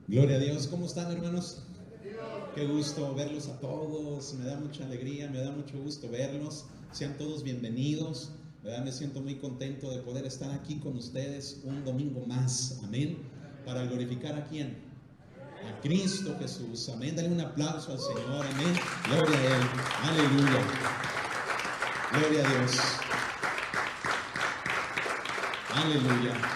Gloria a Dios. ¿Cómo están, hermanos? Qué gusto verlos a todos. Me da mucha alegría, me da mucho gusto verlos. Sean todos bienvenidos, ¿verdad? Me siento muy contento de poder estar aquí con ustedes un domingo más. Amén. Para glorificar ¿a quién? A Cristo Jesús. Amén. Dale un aplauso al Señor. Amén. Gloria a Él. Aleluya. Gloria a Dios. Aleluya.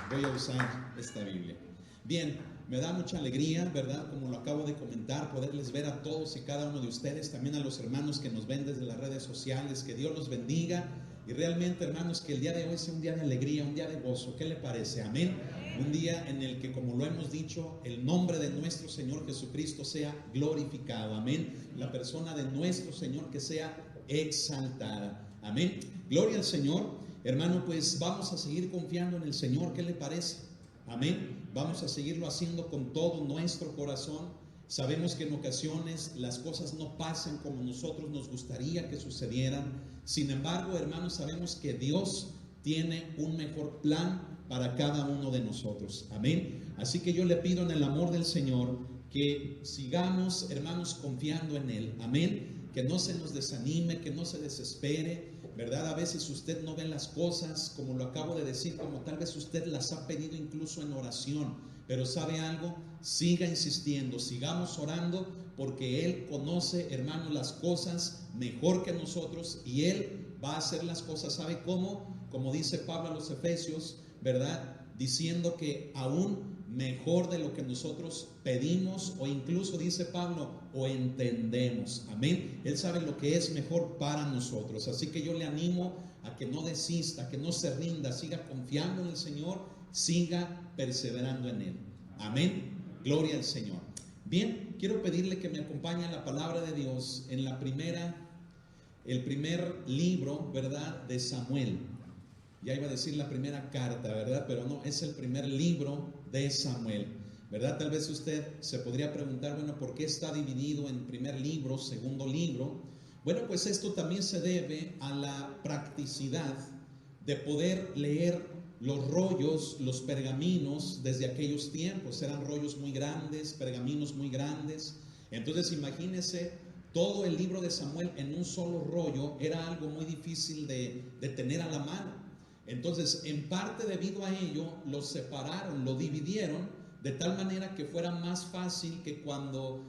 Voy a usar esta Biblia. Bien, me da mucha alegría, ¿verdad? Como lo acabo de comentar, poderles ver a todos y cada uno de ustedes, también a los hermanos que nos ven desde las redes sociales. Que Dios los bendiga y realmente, hermanos, que el día de hoy sea un día de alegría, un día de gozo. ¿Qué le parece? Amén. Un día en el que, como lo hemos dicho, el nombre de nuestro Señor Jesucristo sea glorificado. Amén. La persona de nuestro Señor que sea exaltada. Amén. Gloria al Señor. Hermano, pues vamos a seguir confiando en el Señor. ¿Qué le parece? Amén. Vamos a seguirlo haciendo con todo nuestro corazón. Sabemos que en ocasiones las cosas no pasan como nosotros nos gustaría que sucedieran. Sin embargo, hermanos, sabemos que Dios tiene un mejor plan para cada uno de nosotros. Amén. Así que yo le pido en el amor del Señor que sigamos, hermanos, confiando en Él. Amén. Que no se nos desanime, que no se desespere, ¿verdad? A veces usted no ve las cosas como lo acabo de decir, como tal vez usted las ha pedido incluso en oración. Pero ¿sabe algo? Siga insistiendo, sigamos orando, porque Él conoce, hermano, las cosas mejor que nosotros y Él va a hacer las cosas. ¿Sabe cómo? Como dice Pablo a los Efesios, ¿verdad? Diciendo que aún mejor de lo que nosotros pedimos, o incluso dice Pablo, o entendemos. Amén. Él sabe lo que es mejor para nosotros. Así que yo le animo a que no desista, que no se rinda, siga confiando en el Señor, siga perseverando en Él. Amén. Gloria al Señor. Bien, quiero pedirle que me acompañe a la palabra de Dios en el primer libro, ¿verdad?, de Samuel. Ya iba a decir la primera carta, ¿verdad? Pero no, es el primer libro de Samuel, ¿verdad? Tal vez usted se podría preguntar, bueno, ¿por qué está dividido en primer libro, segundo libro? Bueno, pues esto también se debe a la practicidad de poder leer los rollos, los pergaminos desde aquellos tiempos. Eran rollos muy grandes, pergaminos muy grandes. Entonces imagínese, todo el libro de Samuel en un solo rollo era algo muy difícil de tener a la mano. Entonces, en parte debido a ello, los separaron, lo dividieron de tal manera que fuera más fácil que cuando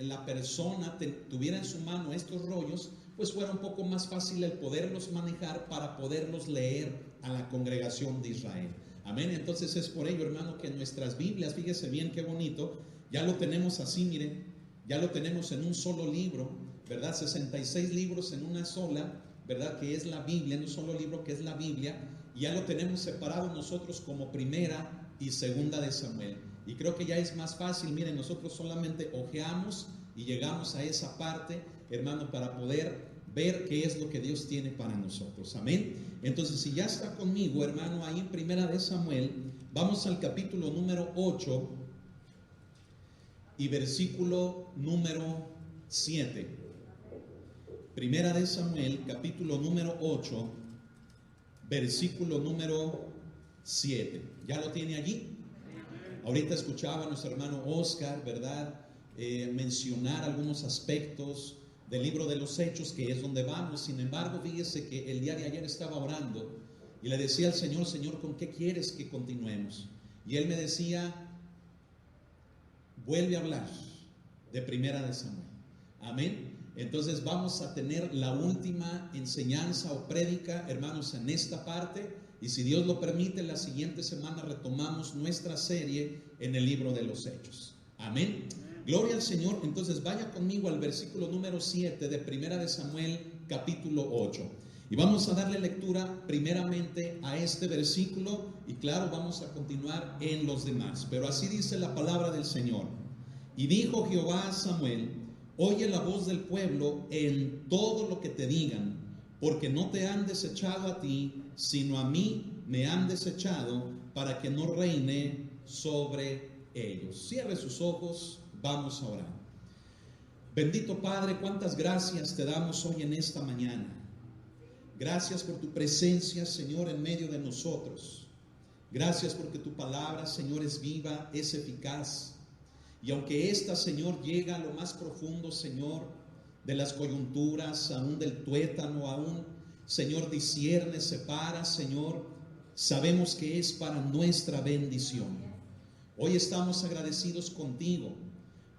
la persona tuviera en su mano estos rollos, pues fuera un poco más fácil el poderlos manejar para poderlos leer a la congregación de Israel. Amén. Entonces es por ello, hermano, que en nuestras Biblias, fíjese bien qué bonito, ya lo tenemos así, miren, ya lo tenemos en un solo libro, ¿verdad? 66 libros en una sola, ¿verdad? Que es la Biblia, en un solo libro que es la Biblia, y ya lo tenemos separado nosotros como primera y segunda de Samuel. Y creo que ya es más fácil, miren, nosotros solamente hojeamos y llegamos a esa parte, hermano, para poder ver qué es lo que Dios tiene para nosotros. Amén. Entonces, si ya está conmigo, hermano, ahí en primera de Samuel, vamos al capítulo número 8 y versículo número 7. Primera de Samuel, capítulo número 8, versículo número 7. ¿Ya lo tiene allí? Ahorita escuchaba a nuestro hermano Oscar, ¿verdad?, mencionar algunos aspectos del libro de los Hechos, que es donde vamos. Sin embargo, fíjese que el día de ayer estaba orando y le decía al Señor, Señor, ¿con qué quieres que continuemos? Y Él me decía, vuelve a hablar de primera de Samuel. Amén. Entonces vamos a tener la última enseñanza o prédica, hermanos, en esta parte, y si Dios lo permite, la siguiente semana retomamos nuestra serie en el libro de los Hechos. Amén. Gloria al Señor. Entonces vaya conmigo al versículo número 7 de primera de Samuel, capítulo 8. Y vamos a darle lectura primeramente a este versículo y claro, vamos a continuar en los demás. Pero así dice la palabra del Señor. Y dijo Jehová a Samuel, oye la voz del pueblo en todo lo que te digan, porque no te han desechado a ti, sino a mí me han desechado, para que no reine sobre ellos. Cierre sus ojos, vamos a orar. Bendito Padre, cuántas gracias te damos hoy en esta mañana. Gracias por tu presencia, Señor, en medio de nosotros. Gracias porque tu palabra, Señor, es viva, es eficaz. Y aunque esta, Señor, llega a lo más profundo, Señor, de las coyunturas, aún del tuétano, aún, Señor, discierne, separa, Señor, sabemos que es para nuestra bendición. Hoy estamos agradecidos contigo,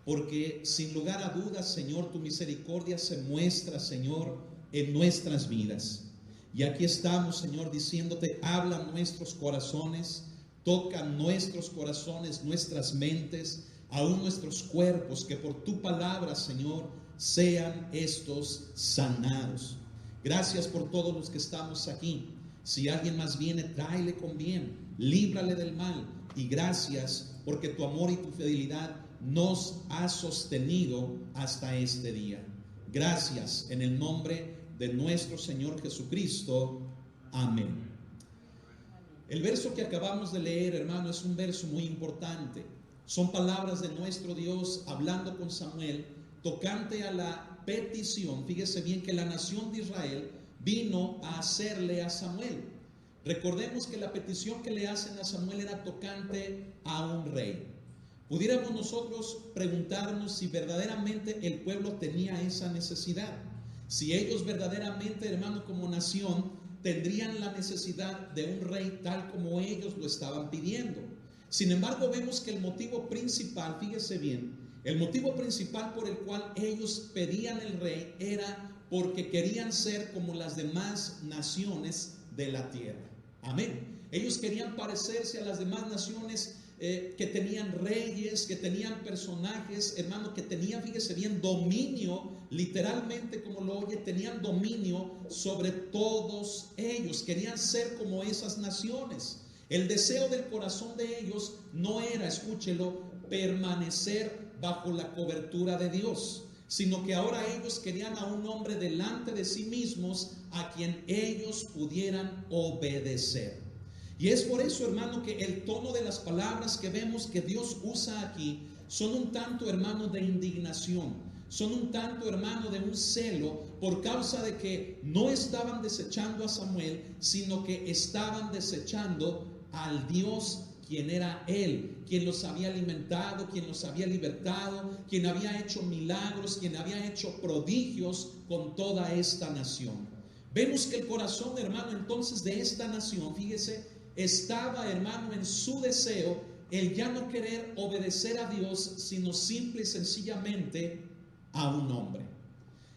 porque sin lugar a dudas, Señor, tu misericordia se muestra, Señor, en nuestras vidas. Y aquí estamos, Señor, diciéndote, habla nuestros corazones, toca nuestros corazones, nuestras mentes, aún nuestros cuerpos, que por tu palabra, Señor, sean estos sanados. Gracias por todos los que estamos aquí. Si alguien más viene, tráele con bien, líbrale del mal. Y gracias porque tu amor y tu fidelidad nos ha sostenido hasta este día. Gracias en el nombre de nuestro Señor Jesucristo. Amén. El verso que acabamos de leer, hermano, es un verso muy importante. Son palabras de nuestro Dios hablando con Samuel tocante a la petición. Fíjese bien que la nación de Israel vino a hacerle a Samuel. Recordemos que la petición que le hacen a Samuel era tocante a un rey. Pudiéramos nosotros preguntarnos si verdaderamente el pueblo tenía esa necesidad. Si ellos verdaderamente, hermano, como nación, tendrían la necesidad de un rey tal como ellos lo estaban pidiendo. Sin embargo, vemos que el motivo principal, fíjese bien, el motivo principal por el cual ellos pedían el rey era porque querían ser como las demás naciones de la tierra. Amén. Ellos querían parecerse a las demás naciones que tenían reyes, que tenían personajes, hermano, que tenían, fíjese bien, dominio, literalmente como lo oye, tenían dominio sobre todos ellos. Querían ser como esas naciones. El deseo del corazón de ellos no era, escúchelo, permanecer bajo la cobertura de Dios, sino que ahora ellos querían a un hombre delante de sí mismos a quien ellos pudieran obedecer. Y es por eso, hermano, que el tono de las palabras que vemos que Dios usa aquí son un tanto, hermano, de indignación, son un tanto, hermano, de un celo por causa de que no estaban desechando a Samuel, sino que estaban desechando al Dios quien era Él, quien los había alimentado, quien los había libertado, quien había hecho milagros, quien había hecho prodigios con toda esta nación. Vemos que el corazón, hermano, entonces de esta nación, fíjese, estaba, hermano, en su deseo el ya no querer obedecer a Dios, sino simple y sencillamente a un hombre.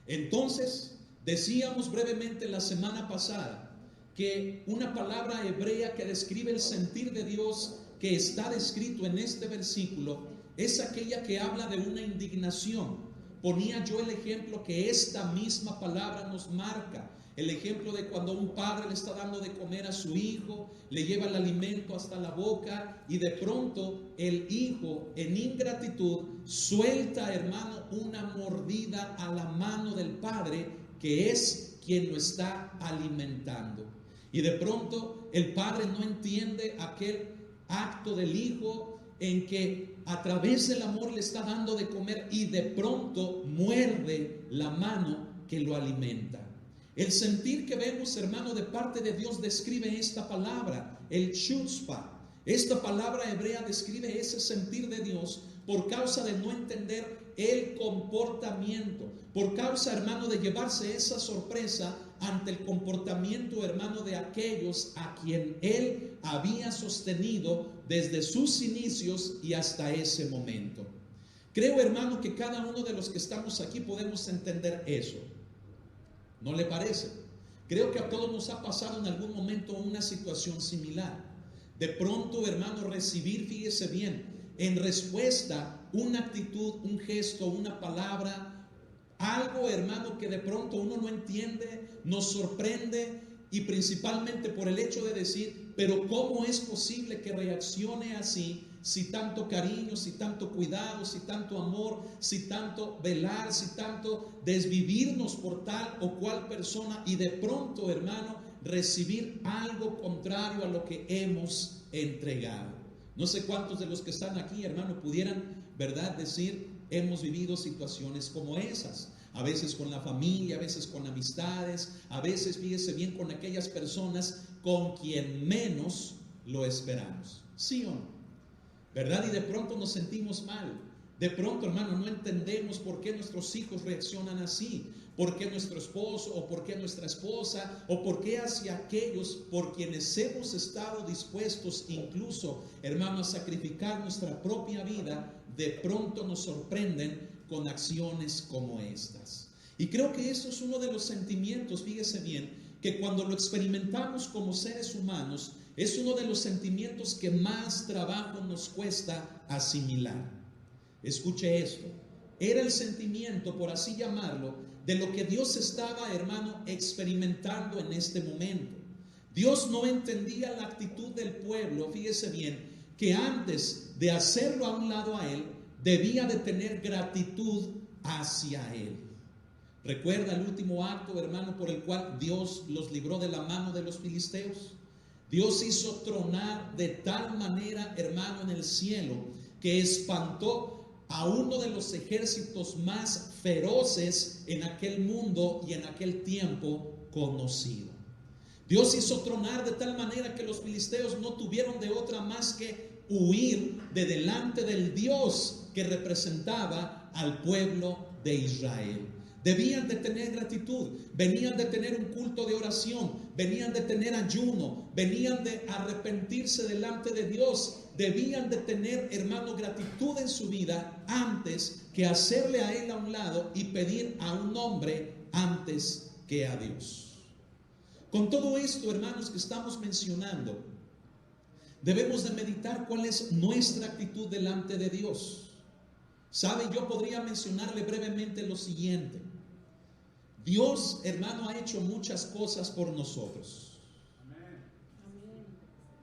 Entonces, decíamos brevemente la semana pasada que una palabra hebrea que describe el sentir de Dios que está descrito en este versículo es aquella que habla de una indignación. Ponía yo el ejemplo que esta misma palabra nos marca. El ejemplo de cuando un padre le está dando de comer a su hijo, le lleva el alimento hasta la boca y de pronto el hijo en ingratitud suelta, hermano, una mordida a la mano del padre que es quien lo está alimentando. Y de pronto el padre no entiende aquel acto del hijo en que a través del amor le está dando de comer y de pronto muerde la mano que lo alimenta. El sentir que vemos, hermano, de parte de Dios describe esta palabra, el chutzpah. Esta palabra hebrea describe ese sentir de Dios por causa de no entender el comportamiento, por causa, hermano, de llevarse esa sorpresa ante el comportamiento, hermano, de aquellos a quien Él había sostenido desde sus inicios y hasta ese momento. Creo, hermano, que cada uno de los que estamos aquí podemos entender eso. ¿No le parece? Creo que a todos nos ha pasado en algún momento una situación similar. De pronto, hermano, recibir, fíjese bien, en respuesta una actitud, un gesto, una palabra, algo, hermano, que de pronto uno no entiende, nos sorprende y principalmente por el hecho de decir, pero ¿cómo es posible que reaccione así? Si tanto cariño, si tanto cuidado, si tanto amor, si tanto velar, si tanto desvivirnos por tal o cual persona y de pronto, hermano, recibir algo contrario a lo que hemos entregado. No sé cuántos de los que están aquí, hermano, pudieran, ¿verdad?, decir, hemos vivido situaciones como esas. A veces con la familia, a veces con amistades, a veces, fíjese bien, con aquellas personas con quien menos lo esperamos. ¿Sí o no? ¿Verdad? Y de pronto nos sentimos mal. De pronto, hermano, no entendemos por qué nuestros hijos reaccionan así, por qué nuestro esposo o por qué nuestra esposa o por qué hacia aquellos por quienes hemos estado dispuestos incluso, hermano, a sacrificar nuestra propia vida, de pronto nos sorprenden con acciones como estas. Y creo que eso es uno de los sentimientos, fíjese bien, que cuando lo experimentamos como seres humanos, es uno de los sentimientos que más trabajo nos cuesta asimilar. Escuche esto, era el sentimiento, por así llamarlo, de lo que Dios estaba, hermano, experimentando en este momento. Dios no entendía la actitud del pueblo, fíjese bien, que antes de hacerlo a un lado a Él, debía de tener gratitud hacia Él. ¿Recuerda el último acto, hermano, por el cual Dios los libró de la mano de los filisteos? Dios hizo tronar de tal manera, hermano, en el cielo, que espantó a uno de los ejércitos más feroces en aquel mundo y en aquel tiempo conocido. Dios hizo tronar de tal manera que los filisteos no tuvieron de otra más que huir de delante del Dios que representaba al pueblo de Israel. Debían de tener gratitud, venían de tener un culto de oración, venían de tener ayuno, venían de arrepentirse delante de Dios, debían de tener, hermano, gratitud en su vida antes que hacerle a Él a un lado y pedir a un hombre antes que a Dios. Con todo esto, hermanos, que estamos mencionando, debemos de meditar cuál es nuestra actitud delante de Dios. ¿Sabe? Yo podría mencionarle brevemente lo siguiente. Dios, hermano, ha hecho muchas cosas por nosotros.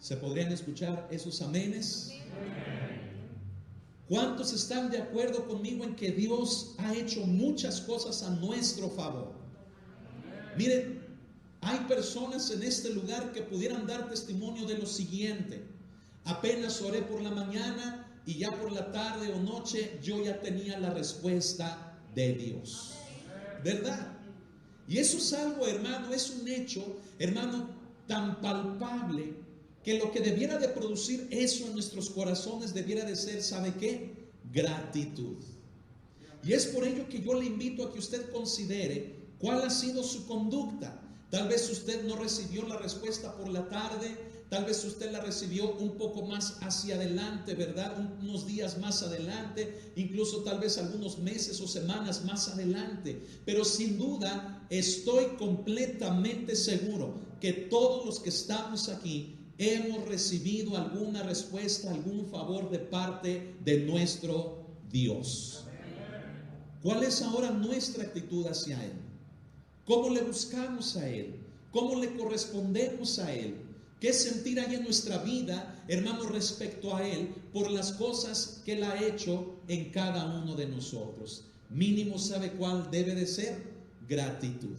¿Se podrían escuchar esos amenes? ¿Cuántos están de acuerdo conmigo en que Dios ha hecho muchas cosas a nuestro favor? Miren, hay personas en este lugar que pudieran dar testimonio de lo siguiente. Apenas oré por la mañana y ya por la tarde o noche yo ya tenía la respuesta de Dios. ¿Verdad? Y eso es algo, hermano, es un hecho, hermano, tan palpable que lo que debiera de producir eso en nuestros corazones debiera de ser, ¿sabe qué? Gratitud. Y es por ello que yo le invito a que usted considere cuál ha sido su conducta. Tal vez usted no recibió la respuesta por la tarde, tal vez usted la recibió un poco más hacia adelante, ¿verdad? Unos días más adelante, incluso tal vez algunos meses o semanas más adelante. Pero sin duda estoy completamente seguro que todos los que estamos aquí hemos recibido alguna respuesta, algún favor de parte de nuestro Dios. ¿Cuál es ahora nuestra actitud hacia Él? ¿Cómo le buscamos a Él? ¿Cómo le correspondemos a Él? ¿Qué sentir hay en nuestra vida, hermano, respecto a Él por las cosas que Él ha hecho en cada uno de nosotros? Mínimo, ¿sabe cuál debe de ser? Gratitud.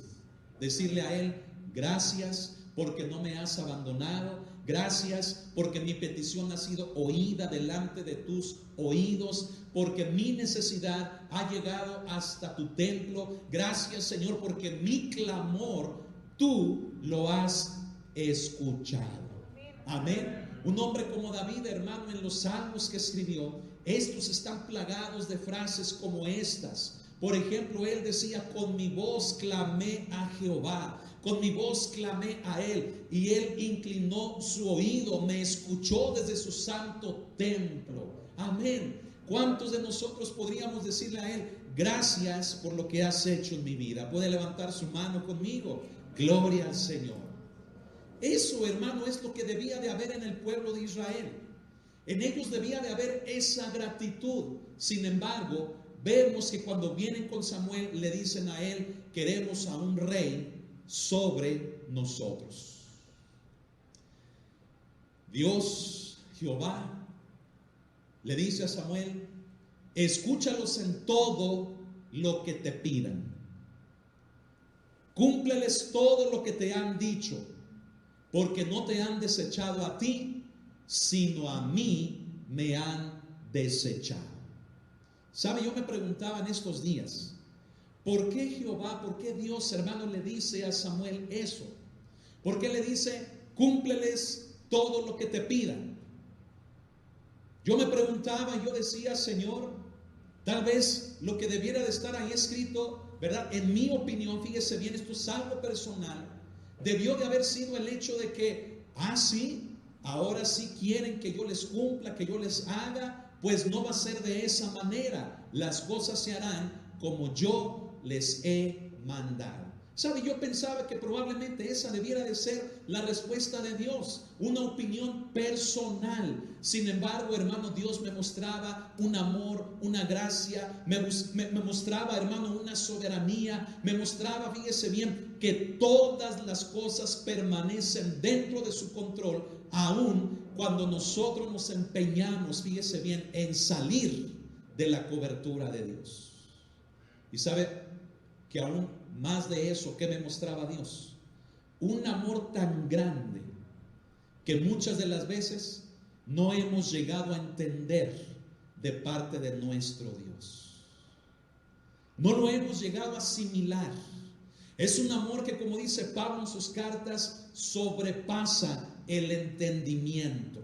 Decirle a Él, gracias porque no me has abandonado. Gracias porque mi petición ha sido oída delante de tus oídos, porque mi necesidad ha llegado hasta tu templo. Gracias, Señor, porque mi clamor tú lo has escuchado. Amén. Un hombre como David, hermano, en los salmos que escribió, estos están plagados de frases como estas. Por ejemplo, él decía, con mi voz clamé a Jehová. Con mi voz clamé a Él y Él inclinó su oído, me escuchó desde su santo templo. Amén. ¿Cuántos de nosotros podríamos decirle a Él, gracias por lo que has hecho en mi vida? Puede levantar su mano conmigo. Gloria al Señor. Eso, hermano, es lo que debía de haber en el pueblo de Israel. En ellos debía de haber esa gratitud. Sin embargo, vemos que cuando vienen con Samuel le dicen a él, queremos a un rey sobre nosotros. Dios, Jehová, le dice a Samuel, escúchalos en todo lo que te pidan. Cúmpleles todo lo que te han dicho, porque no te han desechado a ti, sino a mí me han desechado. ¿Sabe? Yo me preguntaba en estos días, ¿por qué Jehová, por qué Dios, hermano, le dice a Samuel eso? ¿Por qué le dice, cúmpleles todo lo que te pidan. Yo me preguntaba, yo decía, Señor, tal vez lo que debiera de estar ahí escrito, ¿verdad? En mi opinión, fíjese bien, esto es algo personal, debió de haber sido el hecho de que, sí, ahora sí quieren que yo les cumpla, que yo les haga, pues no va a ser de esa manera. Las cosas se harán como yo les he mandado. ¿Sabe? Yo pensaba que probablemente esa debiera de ser la respuesta de Dios, una opinión personal. Sin embargo, hermano, Dios me mostraba un amor, una gracia, me mostraba, hermano, una soberanía, me mostraba, fíjese bien, que todas las cosas permanecen dentro de su control, aun cuando nosotros nos empeñamos, fíjese bien, en salir de la cobertura de Dios. Y sabe que aún más de eso, que me mostraba Dios, un amor tan grande que muchas de las veces no hemos llegado a entender de parte de nuestro Dios. No lo hemos llegado a asimilar. Es un amor que, como dice Pablo en sus cartas, sobrepasa el entendimiento.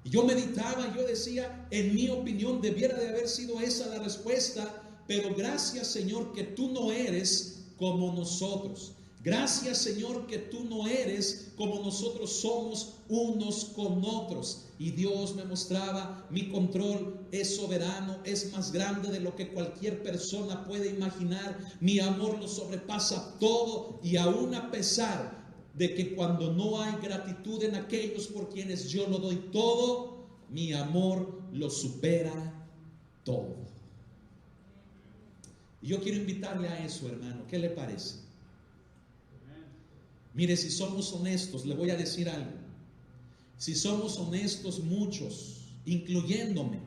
Y yo meditaba, yo decía, en mi opinión debiera de haber sido esa la respuesta, pero gracias, Señor, que tú no eres como nosotros. Gracias, Señor, que tú no eres como nosotros somos unos con otros. Y Dios me mostraba, mi control es soberano, es más grande de lo que cualquier persona puede imaginar. Mi amor lo sobrepasa todo, y aún a pesar de que cuando no hay gratitud en aquellos por quienes yo lo doy todo, mi amor lo supera todo. Y yo quiero invitarle a eso, hermano. ¿Qué le parece? Mire, si somos honestos, le voy a decir algo. Si somos honestos, muchos, incluyéndome,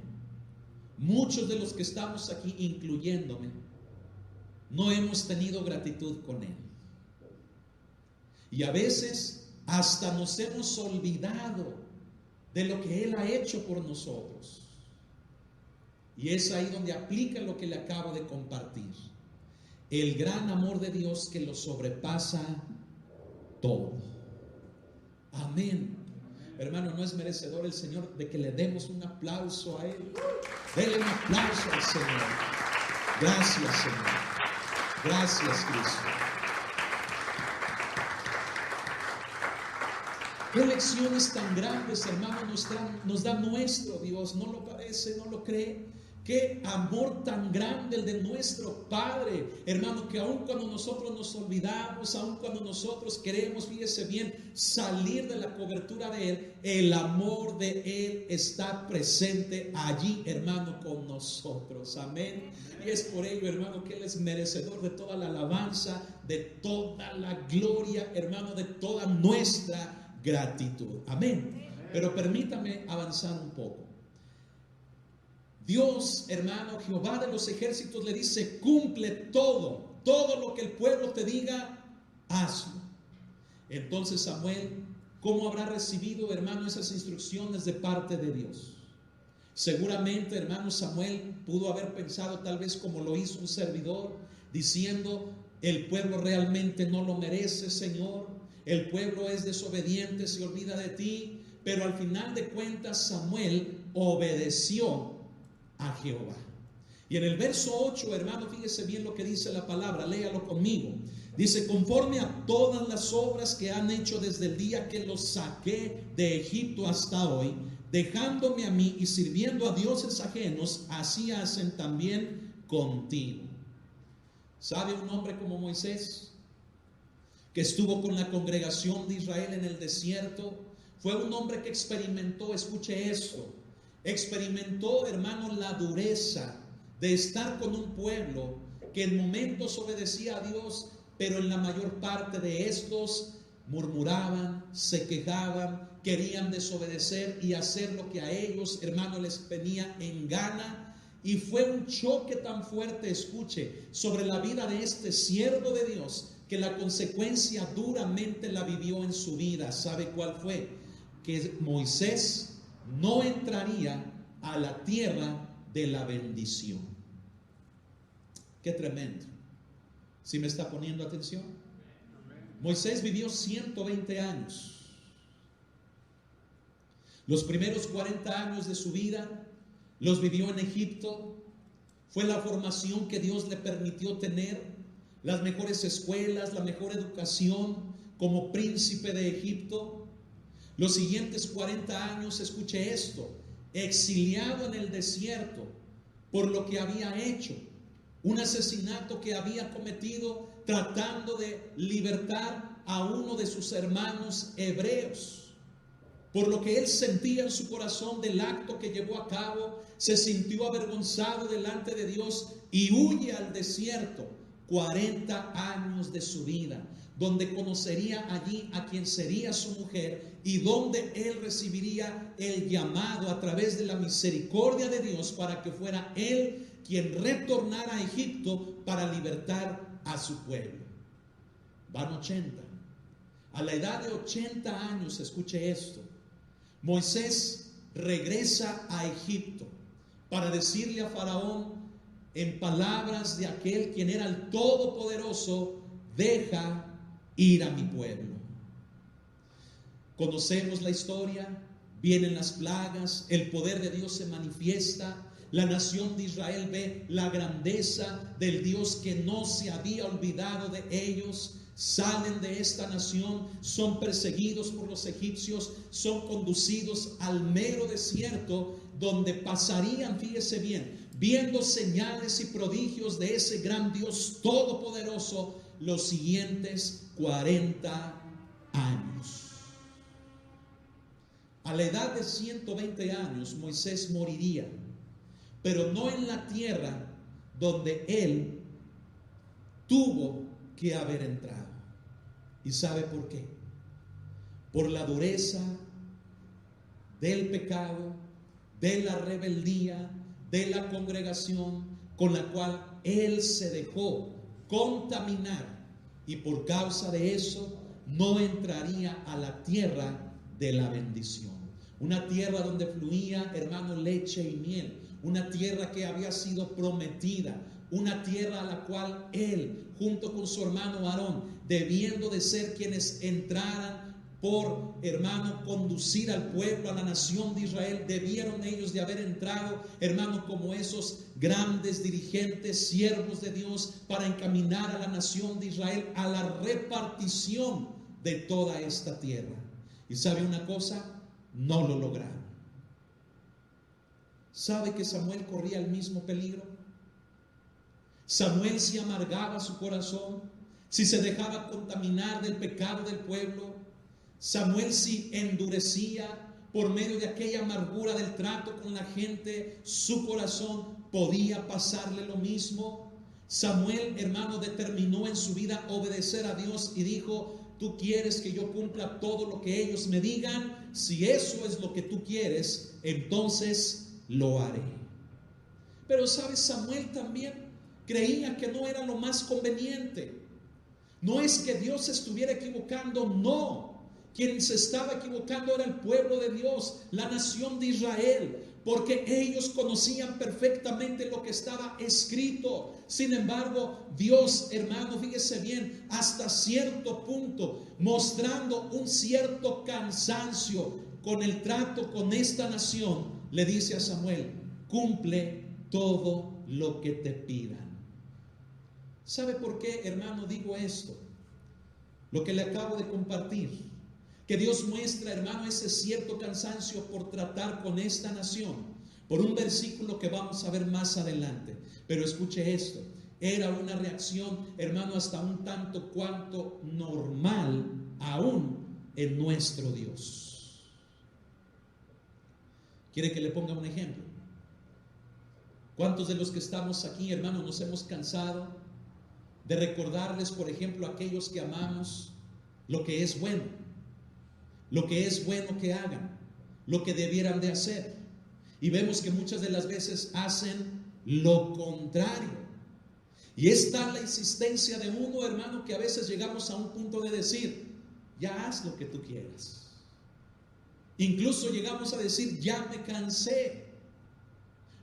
muchos de los que estamos aquí, incluyéndome, no hemos tenido gratitud con Él. Y a veces hasta nos hemos olvidado de lo que Él ha hecho por nosotros. Y es ahí donde aplica lo que le acabo de compartir. El gran amor de Dios que lo sobrepasa todo. Amén. Hermano, ¿no es merecedor el Señor de que le demos un aplauso a Él? Denle un aplauso al Señor. Gracias, Señor. Gracias, Cristo. ¿Qué lecciones tan grandes, hermano, nos da nuestro Dios? ¿No lo parece? ¿No lo cree? Qué amor tan grande el de nuestro Padre, hermano, que aun cuando nosotros nos olvidamos, aun cuando nosotros queremos, fíjese bien, salir de la cobertura de Él, el amor de Él está presente allí, hermano, con nosotros. Amén. Y es por ello, hermano, que Él es merecedor de toda la alabanza, de toda la gloria, hermano, de toda nuestra gratitud. Amén. Pero permítame avanzar un poco. Dios, hermano, Jehová de los ejércitos le dice: cumple todo lo que el pueblo te diga, hazlo. Entonces Samuel, ¿cómo habrá recibido, hermano, esas instrucciones de parte de Dios? Seguramente, hermano, Samuel pudo haber pensado tal vez como lo hizo un servidor, diciendo: el pueblo realmente no lo merece, Señor, el pueblo es desobediente, se olvida de ti. Pero al final de cuentas Samuel obedeció a Jehová. Y en el verso 8, hermano, fíjese bien lo que dice la palabra, léalo conmigo. Dice: conforme a todas las obras que han hecho desde el día que los saqué de Egipto hasta hoy, dejándome a mí y sirviendo a dioses ajenos, así hacen también contigo. ¿Sabe un hombre como Moisés, que estuvo con la congregación de Israel en el desierto? Fue un hombre que experimentó, escuche esto, experimentó, hermano, la dureza de estar con un pueblo que en momentos obedecía a Dios, pero en la mayor parte de estos murmuraban, se quejaban, querían desobedecer y hacer lo que a ellos, hermano, les venía en gana. Y fue un choque tan fuerte, escuche, sobre la vida de este siervo de Dios, que la consecuencia duramente la vivió en su vida. ¿Sabe cuál fue? Que Moisés no entraría a la tierra de la bendición. Qué tremendo. ¿Sí me está poniendo atención? Moisés vivió 120 años. Los primeros 40 años de su vida los vivió en Egipto. Fue la formación que Dios le permitió tener, las mejores escuelas, la mejor educación como príncipe de Egipto. Los siguientes 40 años, escuche esto, exiliado en el desierto por lo que había hecho, un asesinato que había cometido tratando de libertar a uno de sus hermanos hebreos. Por lo que él sentía en su corazón del acto que llevó a cabo, se sintió avergonzado delante de Dios y huye al desierto 40 años de su vida, donde conocería allí a quien sería su mujer y donde él recibiría el llamado a través de la misericordia de Dios para que fuera él quien retornara a Egipto para libertar a su pueblo. Van 80. A la edad de 80 años, escuche esto, Moisés regresa a Egipto para decirle a Faraón, en palabras de aquel quien era el Todopoderoso, deja ir a mi pueblo. Conocemos la historia, vienen las plagas, el poder de Dios se manifiesta, la nación de Israel ve la grandeza del Dios que no se había olvidado de ellos. Salen de esta nación, son perseguidos por los egipcios, son conducidos al mero desierto donde pasarían, fíjese bien, viendo señales y prodigios de ese gran Dios todopoderoso los siguientes 40 años. A la edad de 120 años Moisés moriría, pero no en la tierra donde él tuvo que haber entrado. ¿Y sabe por qué? Por la dureza del pecado, de la rebeldía, de la congregación con la cual él se dejó contaminar, y por causa de eso no entraría a la tierra de la bendición. Una tierra donde fluía, hermano, leche y miel. Una tierra que había sido prometida. Una tierra a la cual él, junto con su hermano Aarón, debiendo de ser quienes entraran por, hermano, conducir al pueblo, a la nación de Israel, debieron ellos de haber entrado, hermano, como esos grandes dirigentes, siervos de Dios, para encaminar a la nación de Israel a la repartición de toda esta tierra. ¿Y sabe una cosa? No lo lograron. ¿Sabe que Samuel corría el mismo peligro? Samuel si amargaba su corazón, si se dejaba contaminar del pecado del pueblo. Samuel si endurecía por medio de aquella amargura del trato con la gente, su corazón podía pasarle lo mismo. Samuel, hermano, determinó en su vida obedecer a Dios y dijo: tú quieres que yo cumpla todo lo que ellos me digan. Si eso es lo que tú quieres, entonces lo haré. Pero sabes, Samuel también creía que no era lo más conveniente. No es que Dios se estuviera equivocando, no. Quien se estaba equivocando era el pueblo de Dios, la nación de Israel, porque ellos conocían perfectamente lo que estaba escrito. Sin embargo, Dios, hermano, fíjese bien, hasta cierto punto, mostrando un cierto cansancio con el trato con esta nación, le dice a Samuel: cumple todo lo que te pidan. ¿Sabe por qué, hermano, digo esto? Lo que le acabo de compartir, que Dios muestra, hermano, ese cierto cansancio por tratar con esta nación, por un versículo que vamos a ver más adelante. Pero escuche esto, era una reacción, hermano, hasta un tanto cuanto normal aún en nuestro Dios. ¿Quiere que le ponga un ejemplo? ¿Cuántos de los que estamos aquí, hermano, nos hemos cansado de recordarles, por ejemplo, a aquellos que amamos lo que es bueno? Lo que es bueno que hagan, lo que debieran de hacer. Y vemos que muchas de las veces hacen lo contrario. Y es tal la insistencia de uno, hermano, que a veces llegamos a un punto de decir: ya haz lo que tú quieras. Incluso llegamos a decir: ya me cansé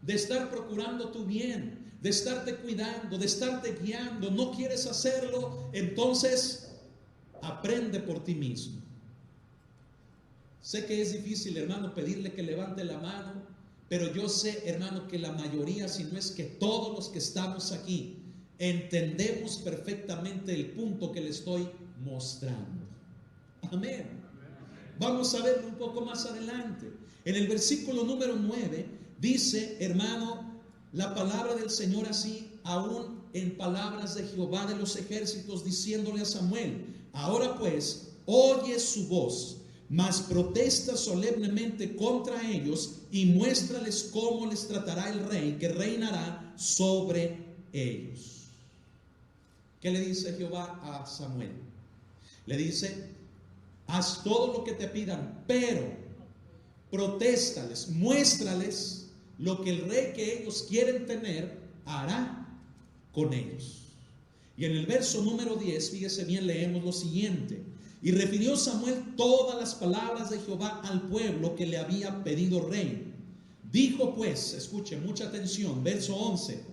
de estar procurando tu bien, de estarte cuidando, de estarte guiando. No quieres hacerlo, entonces aprende por ti mismo. Sé que es difícil, hermano, pedirle que levante la mano, pero yo sé, hermano, que la mayoría, si no es que todos los que estamos aquí, entendemos perfectamente el punto que le estoy mostrando. Amén. Vamos a verlo un poco más adelante. En el versículo número 9 dice, hermano, la palabra del Señor así, aún en palabras de Jehová de los ejércitos, diciéndole a Samuel: ahora pues, oye su voz, mas protesta solemnemente contra ellos y muéstrales cómo les tratará el rey que reinará sobre ellos. ¿Qué le dice Jehová a Samuel? Le dice: haz todo lo que te pidan, pero protéstales, muéstrales lo que el rey que ellos quieren tener hará con ellos. Y en el verso número 10, fíjese bien, leemos lo siguiente: y refirió Samuel todas las palabras de Jehová al pueblo que le había pedido rey. Dijo pues, escuche, mucha atención, verso 11: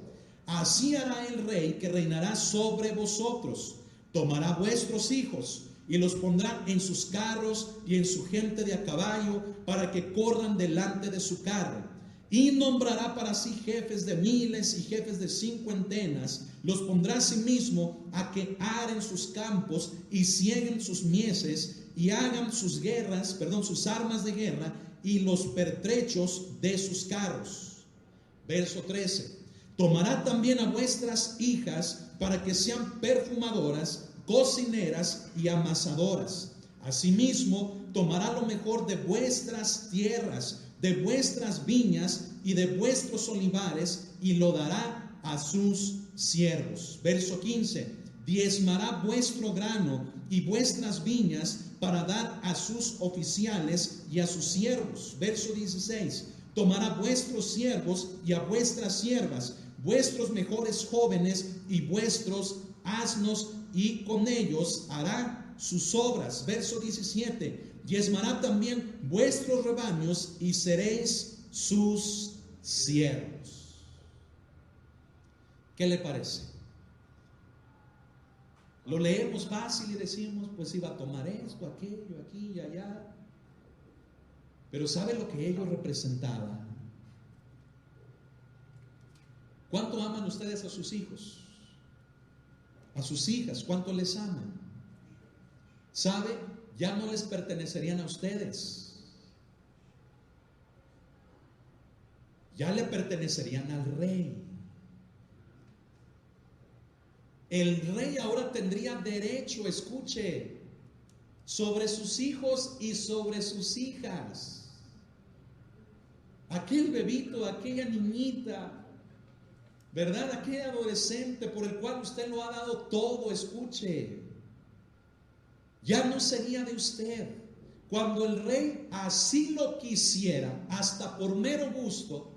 así hará el rey que reinará sobre vosotros, tomará vuestros hijos y los pondrá en sus carros y en su gente de a caballo, para que corran delante de su carro. Y nombrará para sí jefes de miles y jefes de cincuentenas. Los pondrá a sí mismo a que aren sus campos y cieguen sus mieses y hagan sus armas de guerra y los pertrechos de sus carros. Verso 13: tomará también a vuestras hijas para que sean perfumadoras, cocineras y amasadoras. Asimismo, tomará lo mejor de vuestras tierras, de vuestras viñas y de vuestros olivares, y lo dará a sus siervos. Verso 15: diezmará vuestro grano y vuestras viñas para dar a sus oficiales y a sus siervos. Verso 16: tomará vuestros siervos y a vuestras siervas, vuestros mejores jóvenes y vuestros asnos, y con ellos hará sus obras. Verso 17: diezmará también vuestros rebaños y seréis sus siervos. ¿Qué le parece? Lo leemos fácil y decimos, pues iba a tomar esto, aquello, aquí y allá. Pero ¿sabe lo que ellos representaban? ¿Cuánto aman ustedes a sus hijos? A sus hijas, ¿cuánto les aman? ¿Sabe? Ya no les pertenecerían a ustedes. Ya le pertenecerían al rey. El rey ahora tendría derecho, escuche, sobre sus hijos y sobre sus hijas. Aquel bebito, aquella niñita, ¿verdad? Aquel adolescente por el cual usted lo ha dado todo, escuche, ya no sería de usted. Cuando el rey así lo quisiera, hasta por mero gusto,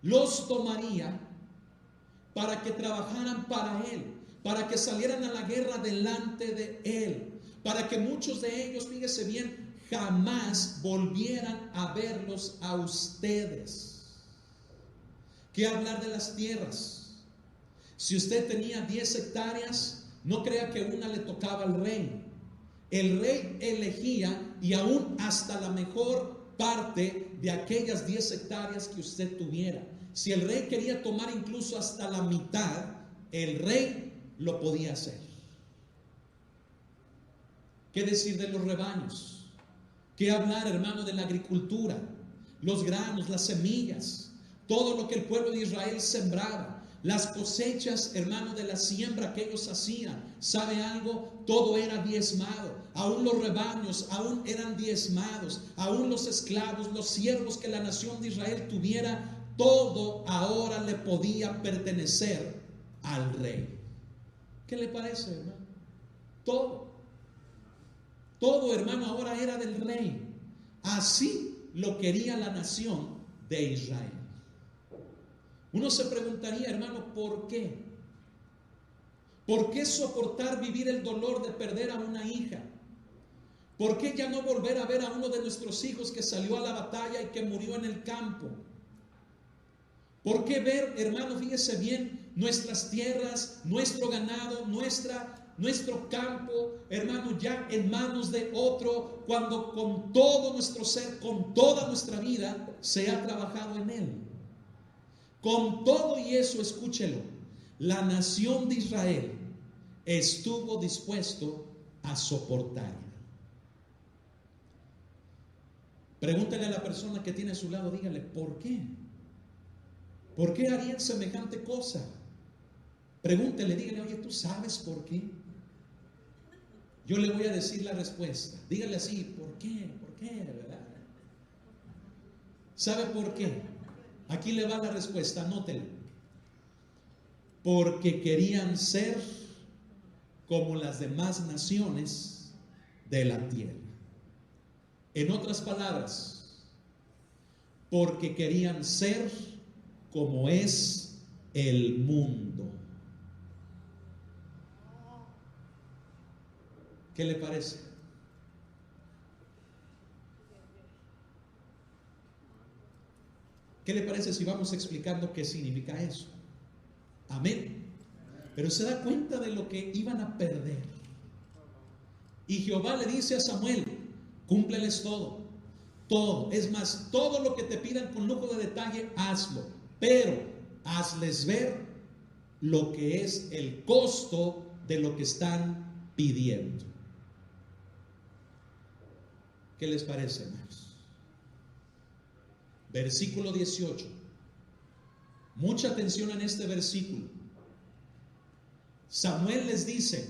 los tomaría para que trabajaran para él, para que salieran a la guerra delante de él, para que muchos de ellos, fíjese bien, jamás volvieran a verlos a ustedes. ¿Qué hablar de las tierras? Si usted tenía 10 hectáreas, no crea que una le tocaba al rey. El rey elegía, y aún hasta la mejor parte de aquellas 10 hectáreas que usted tuviera. Si el rey quería tomar incluso hasta la mitad, el rey lo podía hacer. ¿Qué decir de los rebaños? ¿Qué hablar, hermano, de la agricultura? Los granos, las semillas, todo lo que el pueblo de Israel sembraba. Las cosechas, hermano, de la siembra que ellos hacían. ¿Sabe algo? Todo era diezmado. Aún los rebaños, aún eran diezmados. Aún los esclavos, los siervos que la nación de Israel tuviera, todo ahora le podía pertenecer al rey. ¿Qué le parece, hermano? Todo, hermano, ahora era del rey. Así lo quería la nación de Israel. Uno se preguntaría, hermano, ¿por qué? ¿Por qué soportar vivir el dolor de perder a una hija? ¿Por qué ya no volver a ver a uno de nuestros hijos que salió a la batalla y que murió en el campo? ¿Por qué ver, hermano, fíjese bien, nuestras tierras, nuestro ganado, nuestra nuestro campo, hermano, ya en manos de otro, cuando con todo nuestro ser, con toda nuestra vida, se ha trabajado en él. Con todo y eso, escúchelo, la nación de Israel estuvo dispuesto a soportar. Pregúntale a la persona que tiene a su lado, dígale, ¿por qué? ¿Por qué harían semejante cosa? Pregúntele, dígale, oye, ¿tú sabes por qué? Yo le voy a decir la respuesta. Dígale así, ¿por qué? ¿Por qué? ¿Verdad? ¿Sabe por qué? Aquí le va la respuesta, anótelo. Porque querían ser como las demás naciones de la tierra. En otras palabras, porque querían ser como es el mundo. ¿Qué le parece? ¿Qué le parece si vamos explicando qué significa eso? Amén. Pero se da cuenta de lo que iban a perder. Y Jehová le dice a Samuel, cúmpleles todo, todo. Es más, todo lo que te pidan con lujo de detalle, hazlo. Pero hazles ver lo que es el costo de lo que están pidiendo. ¿Qué les parece, hermanos? Versículo 18. Mucha atención en este versículo. Samuel les dice,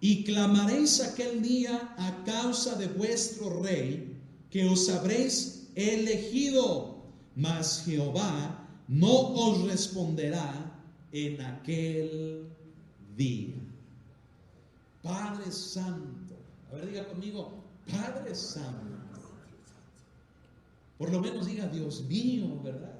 y clamaréis aquel día a causa de vuestro rey, que os habréis elegido, mas Jehová no os responderá en aquel día. Padre Santo, a ver, diga conmigo, Padre Santo. Por lo menos diga, Dios mío, ¿verdad?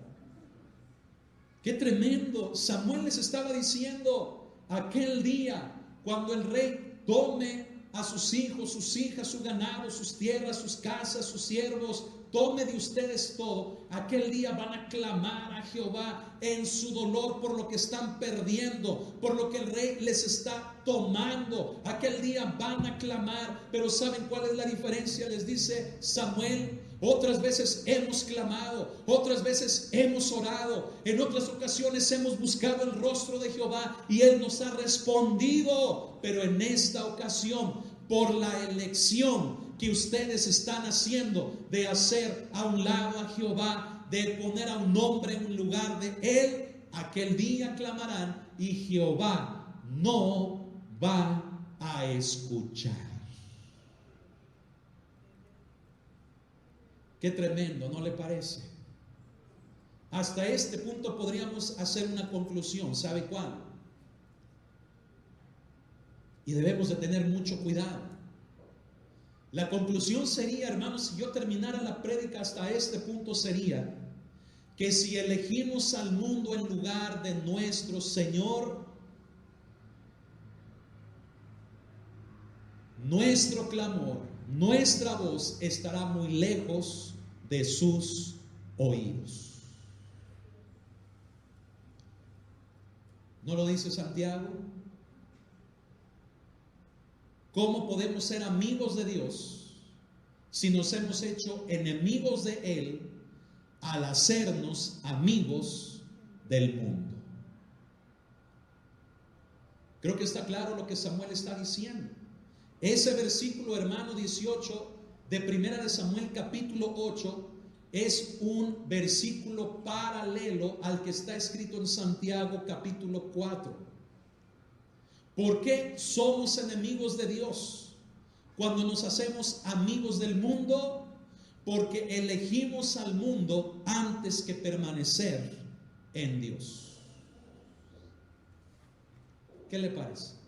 Qué tremendo. Samuel les estaba diciendo, aquel día, cuando el rey tome a sus hijos, sus hijas, su ganado, sus tierras, sus casas, sus siervos, tome de ustedes todo, aquel día van a clamar a Jehová en su dolor por lo que están perdiendo, por lo que el rey les está tomando. Aquel día van a clamar, pero ¿saben cuál es la diferencia? Les dice Samuel, otras veces hemos clamado, otras veces hemos orado, en otras ocasiones hemos buscado el rostro de Jehová y Él nos ha respondido, pero en esta ocasión, por la elección que ustedes están haciendo de hacer a un lado a Jehová, de poner a un hombre en un lugar de Él, aquel día clamarán y Jehová no va a escuchar. Qué tremendo, ¿no le parece? Hasta este punto podríamos hacer una conclusión, ¿sabe cuál? Y debemos de tener mucho cuidado. La conclusión sería, hermanos, si yo terminara la prédica hasta este punto, sería que si elegimos al mundo en lugar de nuestro Señor, nuestro clamor, nuestra voz estará muy lejos de sus oídos. ¿No lo dice Santiago? ¿Cómo podemos ser amigos de Dios si nos hemos hecho enemigos de Él al hacernos amigos del mundo? Creo que está claro lo que Samuel está diciendo. Ese versículo, hermano, 18 de Primera de Samuel capítulo 8 es un versículo paralelo al que está escrito en Santiago capítulo 4. ¿Por qué somos enemigos de Dios? Cuando nos hacemos amigos del mundo, porque elegimos al mundo antes que permanecer en Dios. ¿Qué le parece?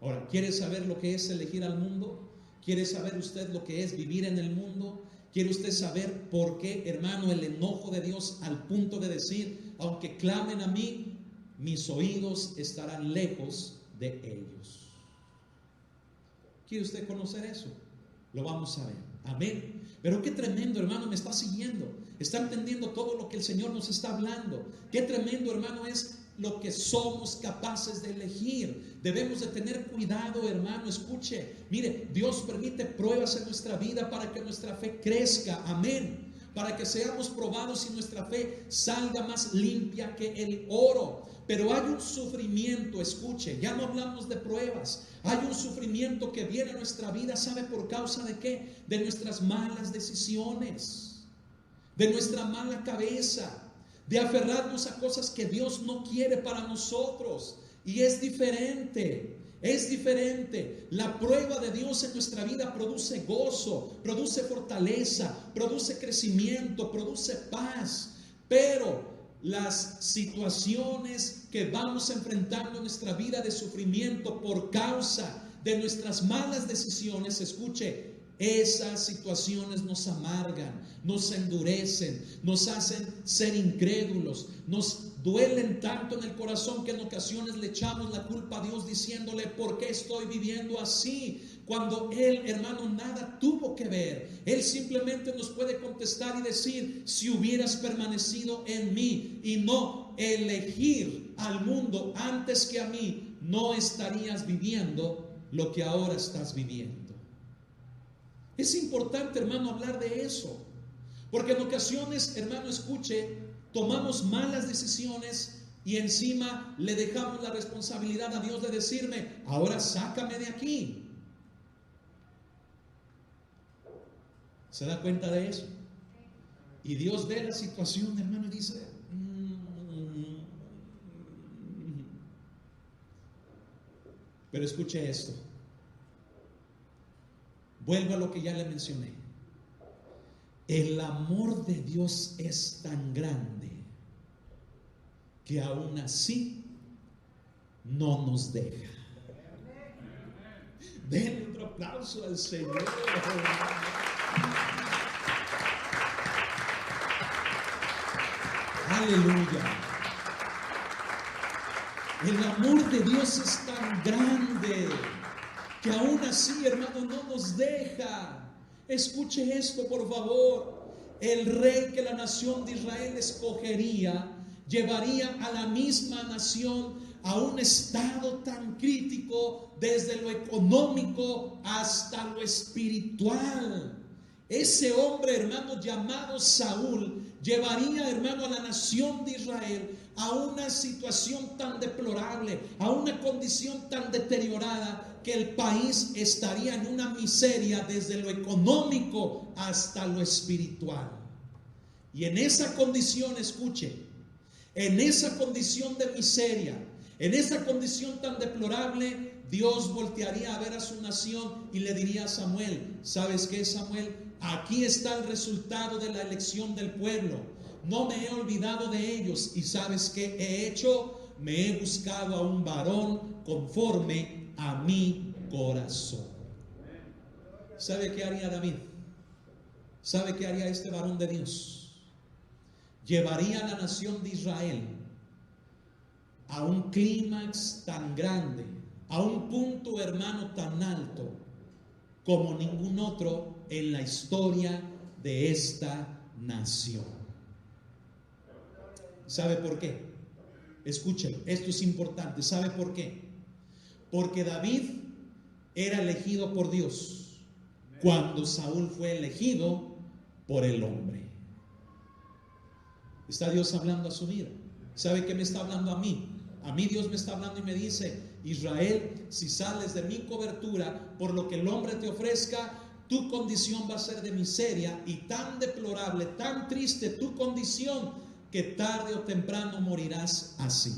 Ahora, ¿quiere saber lo que es elegir al mundo? ¿Quiere saber usted lo que es vivir en el mundo? ¿Quiere usted saber por qué, hermano, el enojo de Dios al punto de decir, aunque clamen a mí, mis oídos estarán lejos de ellos? ¿Quiere usted conocer eso? Lo vamos a ver. Amén. Pero qué tremendo, hermano, me está siguiendo. Está entendiendo todo lo que el Señor nos está hablando. Qué tremendo, hermano, es lo que somos capaces de elegir. Debemos de tener cuidado, hermano. Escuche, mire, Dios permite pruebas en nuestra vida para que nuestra fe crezca. Amén. Para que seamos probados y nuestra fe salga más limpia que el oro. Pero hay un sufrimiento, escuche, ya no hablamos de pruebas. Hay un sufrimiento que viene a nuestra vida, ¿sabe por causa de qué? De nuestras malas decisiones, de nuestra mala cabeza, de aferrarnos a cosas que Dios no quiere para nosotros. Y es diferente. Es diferente. La prueba de Dios en nuestra vida produce gozo, produce fortaleza, produce crecimiento, produce paz. Pero las situaciones que vamos enfrentando en nuestra vida de sufrimiento por causa de nuestras malas decisiones, escuche, esas situaciones nos amargan, nos endurecen, nos hacen ser incrédulos, nos duelen tanto en el corazón que en ocasiones le echamos la culpa a Dios diciéndole: ¿por qué estoy viviendo así? Cuando Él, hermano, nada tuvo que ver. Él simplemente nos puede contestar y decir: si hubieras permanecido en mí y no elegir al mundo antes que a mí, no estarías viviendo lo que ahora estás viviendo. Es importante, hermano, hablar de eso, porque en ocasiones, hermano, escuche, tomamos malas decisiones y encima le dejamos la responsabilidad a Dios de decirme: ahora sácame de aquí. ¿Se da cuenta de eso? Y Dios ve la situación, hermano, y dice: pero escuche esto. Vuelvo a lo que ya le mencioné. El amor de Dios es tan grande que aún así no nos deja. Denle otro aplauso al Señor. Aleluya. El amor de Dios es tan grande que aún así, hermano, no nos deja. Escuche esto, por favor. El rey que la nación de Israel escogería llevaría a la misma nación a un estado tan crítico, desde lo económico hasta lo espiritual. Ese hombre, hermano, llamado Saúl, llevaría, hermano, a la nación de Israel a una situación tan deplorable, a una condición tan deteriorada, que el país estaría en una miseria desde lo económico hasta lo espiritual. Y en esa condición, escuche, en esa condición de miseria, en esa condición tan deplorable, Dios voltearía a ver a su nación y le diría a Samuel: ¿sabes qué, Samuel? Aquí está el resultado de la elección del pueblo. No me he olvidado de ellos. ¿Y sabes qué he hecho? Me he buscado a un varón conforme a mi corazón. ¿Sabe qué haría David? ¿Sabe qué haría este varón de Dios? Llevaría a la nación de Israel a un clímax tan grande, a un punto, hermano, tan alto como ningún otro en la historia de esta nación. ¿Sabe por qué? Escuchen, esto es importante. ¿Sabe por qué? Porque David era elegido por Dios cuando Saúl fue elegido por el hombre. ¿Está Dios hablando a su vida? ¿Sabe qué me está hablando a mí? A mí Dios me está hablando y me dice: Israel, si sales de mi cobertura, por lo que el hombre te ofrezca, tu condición va a ser de miseria, y tan deplorable, tan triste tu condición, que tarde o temprano morirás así.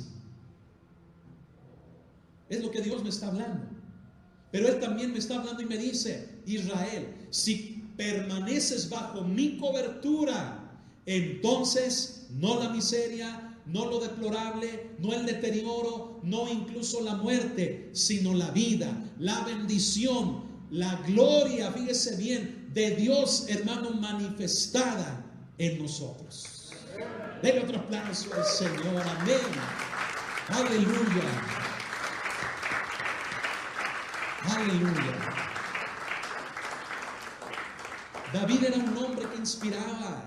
Es lo que Dios me está hablando. Pero Él también me está hablando y me dice: Israel, si permaneces bajo mi cobertura, entonces no la miseria, no lo deplorable, no el deterioro, no incluso la muerte, sino la vida, la bendición, la gloria, fíjese bien, de Dios, hermano, manifestada en nosotros. Denle otro aplauso al Señor. Amén. Aleluya. Aleluya. David era un hombre que inspiraba.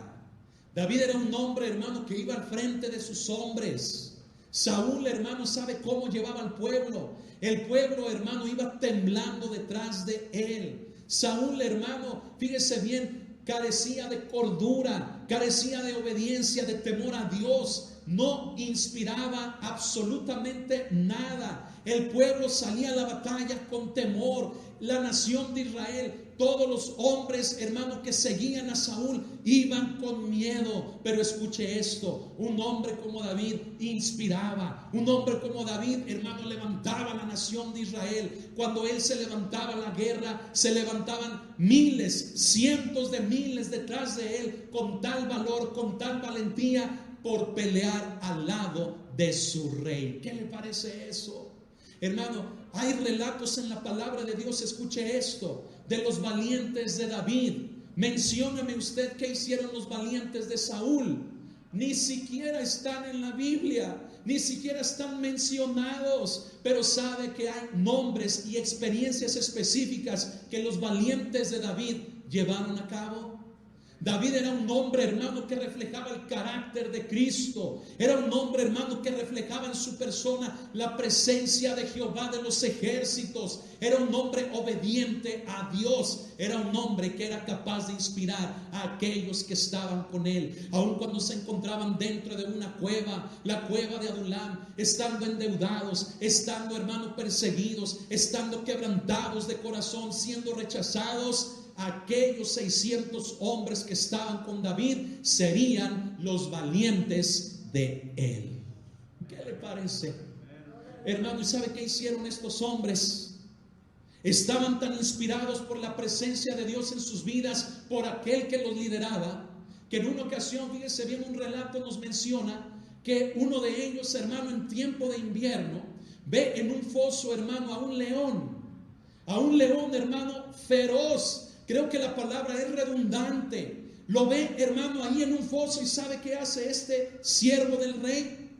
David era un hombre, hermano, que iba al frente de sus hombres. Saúl, hermano, sabe cómo llevaba al pueblo. El pueblo, hermano, iba temblando detrás de él. Saúl, hermano, fíjese bien, carecía de cordura, carecía de obediencia, de temor a Dios. No inspiraba absolutamente nada. El pueblo salía a la batalla con temor. La nación de Israel, todos los hombres, hermanos, que seguían a Saúl, iban con miedo. Pero escuche esto: un hombre como David inspiraba. Un hombre como David, hermano, levantaba la nación de Israel. Cuando él se levantaba a la guerra, se levantaban miles, cientos de miles detrás de él, con tal valor, con tal valentía, por pelear al lado de su rey. ¿Qué le parece eso? Hermano, hay relatos en la palabra de Dios, escuche esto, de los valientes de David. Mencióname usted qué hicieron los valientes de Saúl. Ni siquiera están en la Biblia, ni siquiera están mencionados, pero sabe que hay nombres y experiencias específicas que los valientes de David llevaron a cabo. David era un hombre, hermano, que reflejaba el carácter de Cristo. Era un hombre, hermano, que reflejaba en su persona la presencia de Jehová de los ejércitos. Era un hombre obediente a Dios. Era un hombre que era capaz de inspirar a aquellos que estaban con él. Aun cuando se encontraban dentro de una cueva, la cueva de Adulam, estando endeudados, estando, hermano, perseguidos, estando quebrantados de corazón, siendo rechazados, aquellos 600 hombres que estaban con David serían los valientes de él. ¿Qué le parece, hermano? ¿Y sabe qué hicieron estos hombres? Estaban tan inspirados por la presencia de Dios en sus vidas, por aquel que los lideraba, que en una ocasión, fíjese bien, un relato nos menciona que uno de ellos, hermano, en tiempo de invierno, ve en un foso, hermano, a un león, hermano, feroz. Creo que la palabra es redundante. Lo ve, hermano, ahí en un foso, y ¿sabe qué hace este siervo del rey?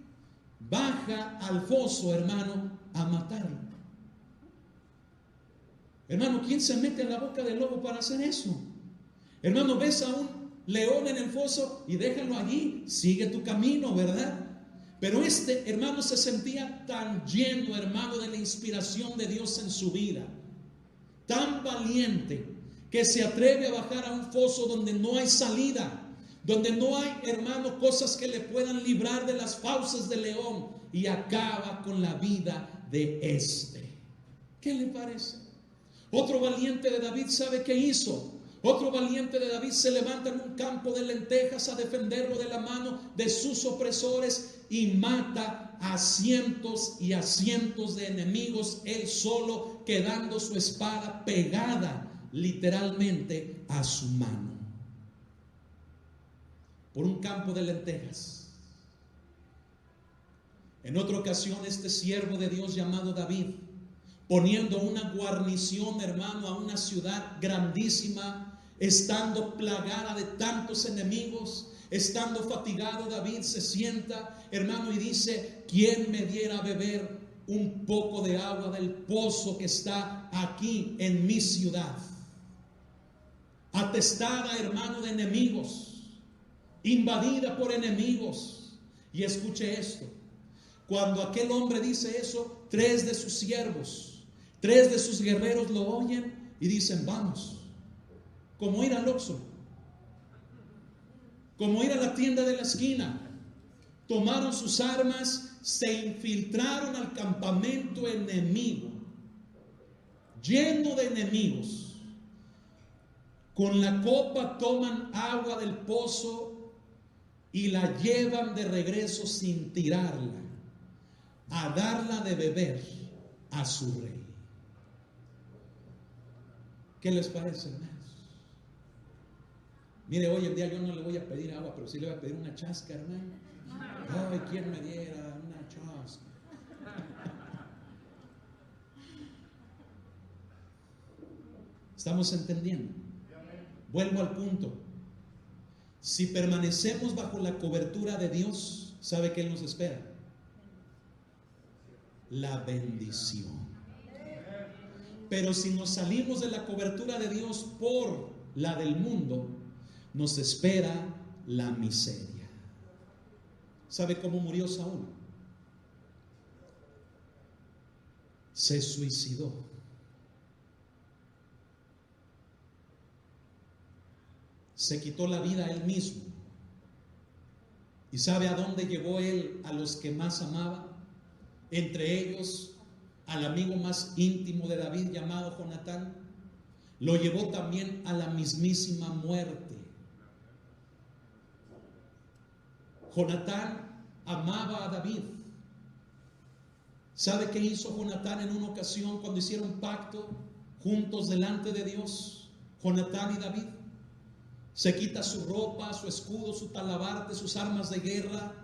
Baja al foso, hermano, a matarlo. Hermano, ¿quién se mete en la boca del lobo para hacer eso? Hermano, ves a un león en el foso y déjalo allí, sigue tu camino, ¿verdad? Pero este, hermano, se sentía tan lleno, hermano, de la inspiración de Dios en su vida, tan valiente, que se atreve a bajar a un foso donde no hay salida, donde no hay, hermano, cosas que le puedan librar de las fauces del león, y acaba con la vida de este. ¿Qué le parece? Otro valiente de David, ¿sabe qué hizo? Otro valiente de David se levanta en un campo de lentejas a defenderlo de la mano de sus opresores y mata a cientos y a cientos de enemigos, él solo, quedando su espada pegada literalmente a su mano, por un campo de lentejas. En otra ocasión, este siervo de Dios llamado David, poniendo una guarnición, hermano, a una ciudad grandísima, estando plagada de tantos enemigos, estando fatigado, David se sienta, hermano, y dice: ¿quién me diera a beber un poco de agua del pozo que está aquí en mi ciudad? Atestada, hermano, de enemigos, invadida por enemigos. Y escuche esto: cuando aquel hombre dice eso, 3 de sus siervos, 3 de sus guerreros lo oyen y dicen: vamos. Como ir al Oxxo, como ir a la tienda de la esquina. Tomaron sus armas, se infiltraron al campamento enemigo, lleno de enemigos. Con la copa toman agua del pozo y la llevan de regreso sin tirarla, a darla de beber a su rey. ¿Qué les parece, hermanos? Mire, hoy en día yo no le voy a pedir agua, pero sí le voy a pedir una chasca, hermano. Ay, ¿quién me diera una chasca? ¿Estamos entendiendo? Vuelvo al punto. Si permanecemos bajo la cobertura de Dios, ¿sabe qué nos espera? La bendición. Pero si nos salimos de la cobertura de Dios por la del mundo, nos espera la miseria. ¿Sabe cómo murió Saúl? se suicidó. Se quitó la vida él mismo. ¿Y sabe a dónde llevó él a los que más amaba? Entre ellos al amigo más íntimo de David llamado Jonatán. Lo llevó también a la mismísima muerte. Jonatán amaba a David. ¿Sabe qué hizo Jonatán en una ocasión cuando hicieron pacto juntos delante de Dios? Jonatán y David. Se quita su ropa, su escudo, su talabarte, sus armas de guerra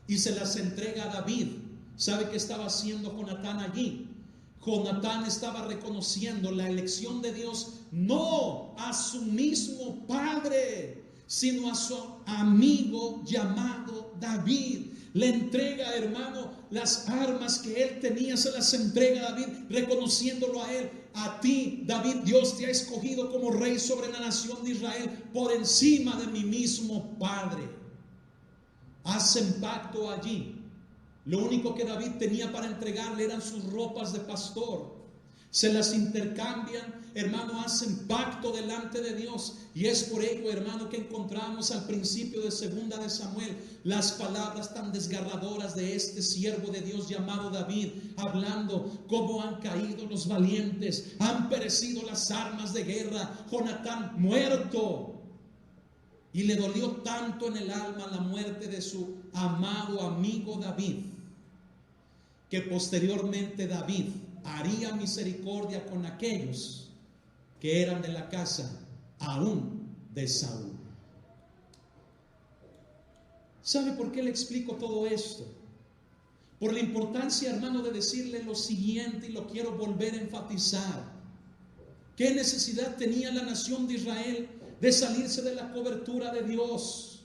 y se las entrega a David. ¿Sabe qué estaba haciendo Jonatán allí? Jonatán estaba reconociendo la elección de Dios no a su mismo padre, sino a su amigo llamado David. Le entrega, hermano, las armas que él tenía, se las entrega a David, reconociéndolo a él. A ti, David, Dios te ha escogido como rey sobre la nación de Israel por encima de mi mismo padre. Hacen pacto allí. Lo único que David tenía para entregarle eran sus ropas de pastor. Se las intercambian, hermano, hacen pacto delante de Dios. Y es por ello, hermano, que encontramos al principio de 2 de Samuel las palabras tan desgarradoras de este siervo de Dios llamado David, hablando cómo han caído los valientes, han perecido las armas de guerra, Jonatán muerto. Y le dolió tanto en el alma la muerte de su amado amigo David, que posteriormente David haría misericordia con aquellos que eran de la casa aún de Saúl. ¿Sabe por qué le explico todo esto? Por la importancia, hermano, de decirle lo siguiente, y lo quiero volver a enfatizar. ¿Qué necesidad tenía la nación de Israel de salirse de la cobertura de Dios?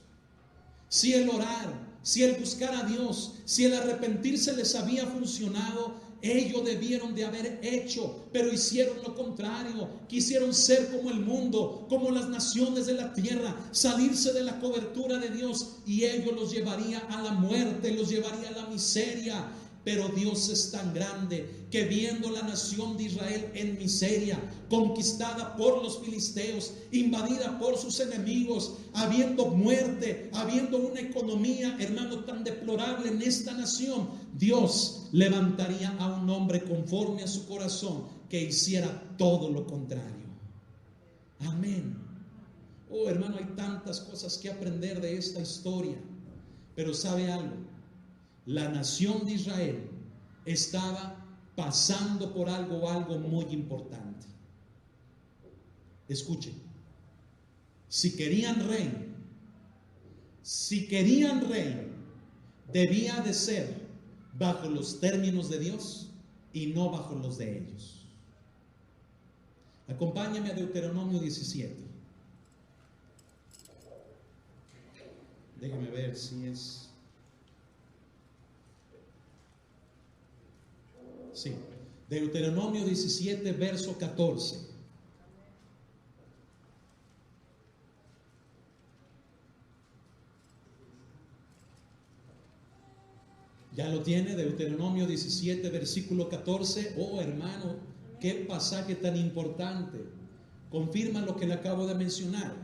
Si el orar, si el buscar a Dios, si el arrepentirse les había funcionado, ellos debieron de haber hecho, pero hicieron lo contrario. Quisieron ser como el mundo, como las naciones de la tierra, salirse de la cobertura de Dios, y ello los llevaría a la muerte, los llevaría a la miseria. Pero Dios es tan grande que, viendo la nación de Israel en miseria, conquistada por los filisteos, invadida por sus enemigos, habiendo muerte, habiendo una economía, hermano, tan deplorable en esta nación, Dios levantaría a un hombre conforme a su corazón que hiciera todo lo contrario. Amén. Oh, hermano, hay tantas cosas que aprender de esta historia. Pero ¿sabe algo? La nación de Israel estaba pasando por algo muy importante. Escuchen, si querían rey, debía de ser bajo los términos de Dios y no bajo los de ellos. Acompáñame a Deuteronomio 17. Déjame ver si es... Sí, Deuteronomio 17, verso 14. ¿Ya lo tiene? Deuteronomio 17, versículo 14. Oh, hermano, qué pasaje tan importante. Confirma lo que le acabo de mencionar.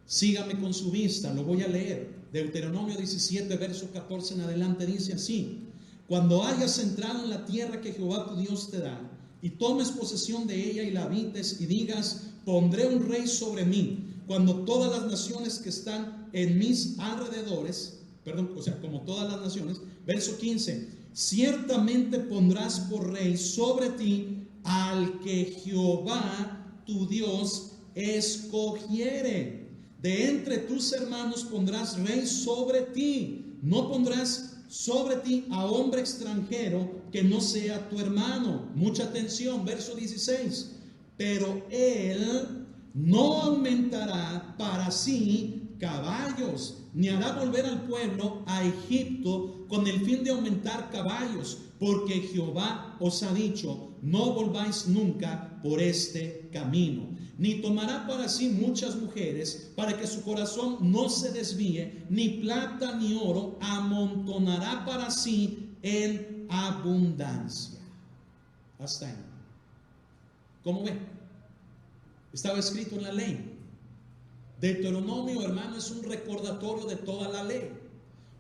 Sígame con su vista, lo voy a leer. Deuteronomio 17, verso 14 en adelante dice así: cuando hayas entrado en la tierra que Jehová tu Dios te da, y tomes posesión de ella y la habites, y digas: pondré un rey sobre mí, cuando todas las naciones que están en mis alrededores, como todas las naciones. Verso 15: ciertamente pondrás por rey sobre ti al que Jehová tu Dios escogiere. De entre tus hermanos pondrás rey sobre ti. No pondrás sobre ti a hombre extranjero que no sea tu hermano. Mucha atención, verso 16. Pero él no aumentará para sí caballos, ni hará volver al pueblo a Egipto con el fin de aumentar caballos, porque Jehová os ha dicho: no volváis nunca por este camino. Ni tomará para sí muchas mujeres, para que su corazón no se desvíe, ni plata ni oro amontonará para sí en abundancia. hasta ahí. ¿Cómo ve? Estaba escrito en la ley. Deuteronomio, hermano, es un recordatorio de toda la ley.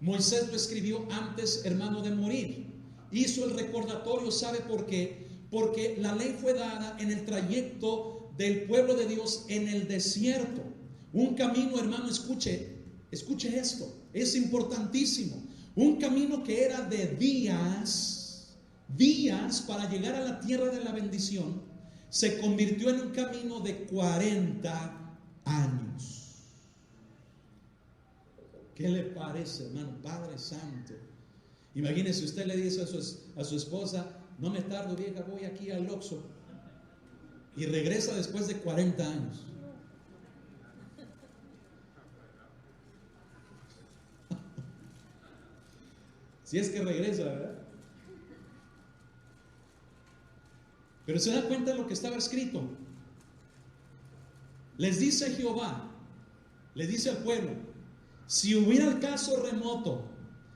Moisés lo escribió antes, hermano, de morir. Hizo el recordatorio, ¿sabe por qué? Porque la ley fue dada en el trayecto del pueblo de Dios en el desierto. Un camino, hermano, escuche esto, es importantísimo. Un camino que era de días para llegar a la tierra de la bendición, se convirtió en un camino de 40 años. ¿Qué le parece, hermano? Padre Santo. Imagínese, usted le dice a su esposa: no me tardo, vieja, voy aquí al Oxxo, y regresa después de 40 años. Si es que regresa, ¿verdad? Pero se da cuenta de lo que estaba escrito. Les dice Jehová, les dice al pueblo: si hubiera el caso remoto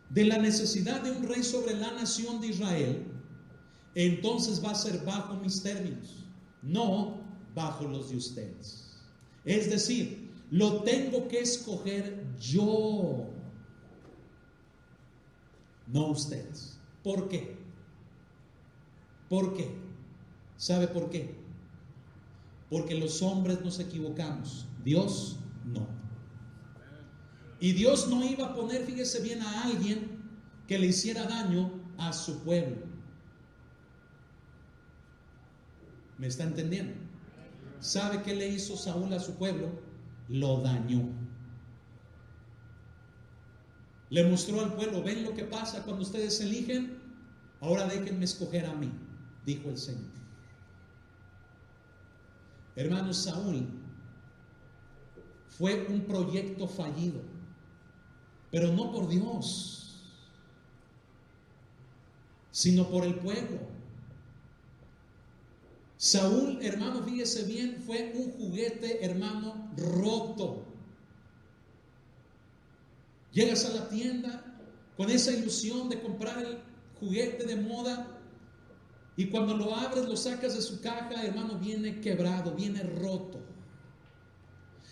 de la necesidad de un rey sobre la nación de Israel, entonces va a ser bajo mis términos, no bajo los de ustedes. Es decir, lo tengo que escoger yo, no ustedes. ¿Por qué? ¿Por qué? ¿Sabe por qué? Porque los hombres nos equivocamos, Dios no. Y Dios no iba a poner, fíjese bien, a alguien que le hiciera daño a su pueblo. ¿Me está entendiendo? ¿Sabe qué le hizo Saúl a su pueblo? Lo dañó. Le mostró al pueblo: ven lo que pasa cuando ustedes eligen, ahora déjenme escoger a mí, dijo el Señor. Hermanos, Saúl fue un proyecto fallido, pero no por Dios, sino por el pueblo. Saúl, hermano, fíjese bien, fue un juguete, hermano, roto. Llegas a la tienda con esa ilusión de comprar el juguete de moda, y cuando lo abres, lo sacas de su caja, hermano, viene quebrado, viene roto.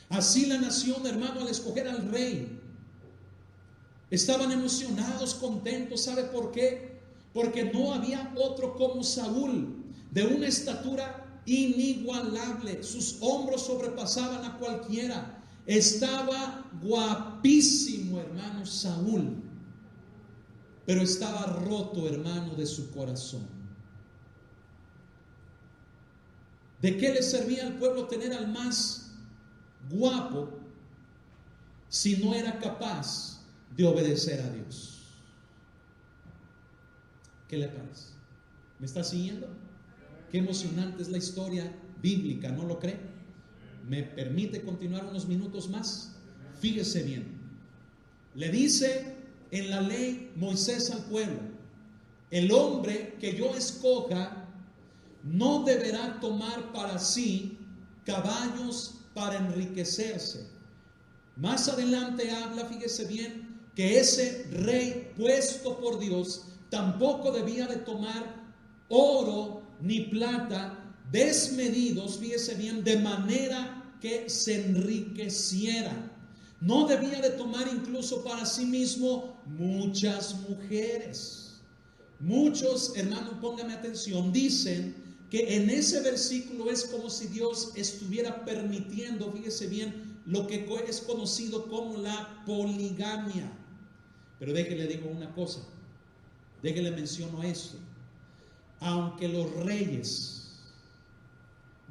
Así la nación, hermano, al escoger al rey, estaban emocionados, contentos. ¿Sabe por qué? Porque no había otro como Saúl, de una estatura inigualable. Sus hombros sobrepasaban a cualquiera. Estaba guapísimo, hermano, Saúl, pero estaba roto, hermano, de su corazón. ¿De qué le servía al pueblo tener al más guapo si no era capaz de obedecer a Dios? ¿Qué le parece? ¿Me está siguiendo? Qué emocionante es la historia bíblica, ¿no lo cree? ¿Me permite continuar unos minutos más? Fíjese bien. Le dice en la ley Moisés al pueblo: el hombre que yo escoja no deberá tomar para sí caballos para enriquecerse. Más adelante habla, fíjese bien, que ese rey puesto por Dios tampoco debía de tomar oro ni plata desmedidos, fíjese bien, de manera que se enriqueciera. No debía de tomar incluso para sí mismo muchas mujeres. Muchos, hermanos, póngame atención, dicen que en ese versículo es como si Dios estuviera permitiendo, fíjese bien, lo que es conocido como la poligamia. Pero déjele digo una cosa, déjele menciono esto. Aunque los reyes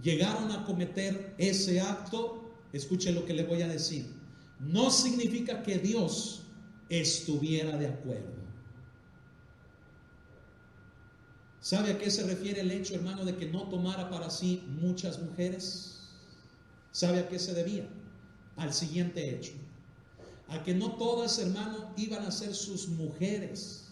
llegaron a cometer ese acto, escuche lo que le voy a decir, no significa que Dios estuviera de acuerdo. ¿Sabe a qué se refiere el hecho, hermano, de que no tomara para sí muchas mujeres? ¿Sabe a qué se debía? Al siguiente hecho: a que no todas, hermano, iban a ser sus mujeres,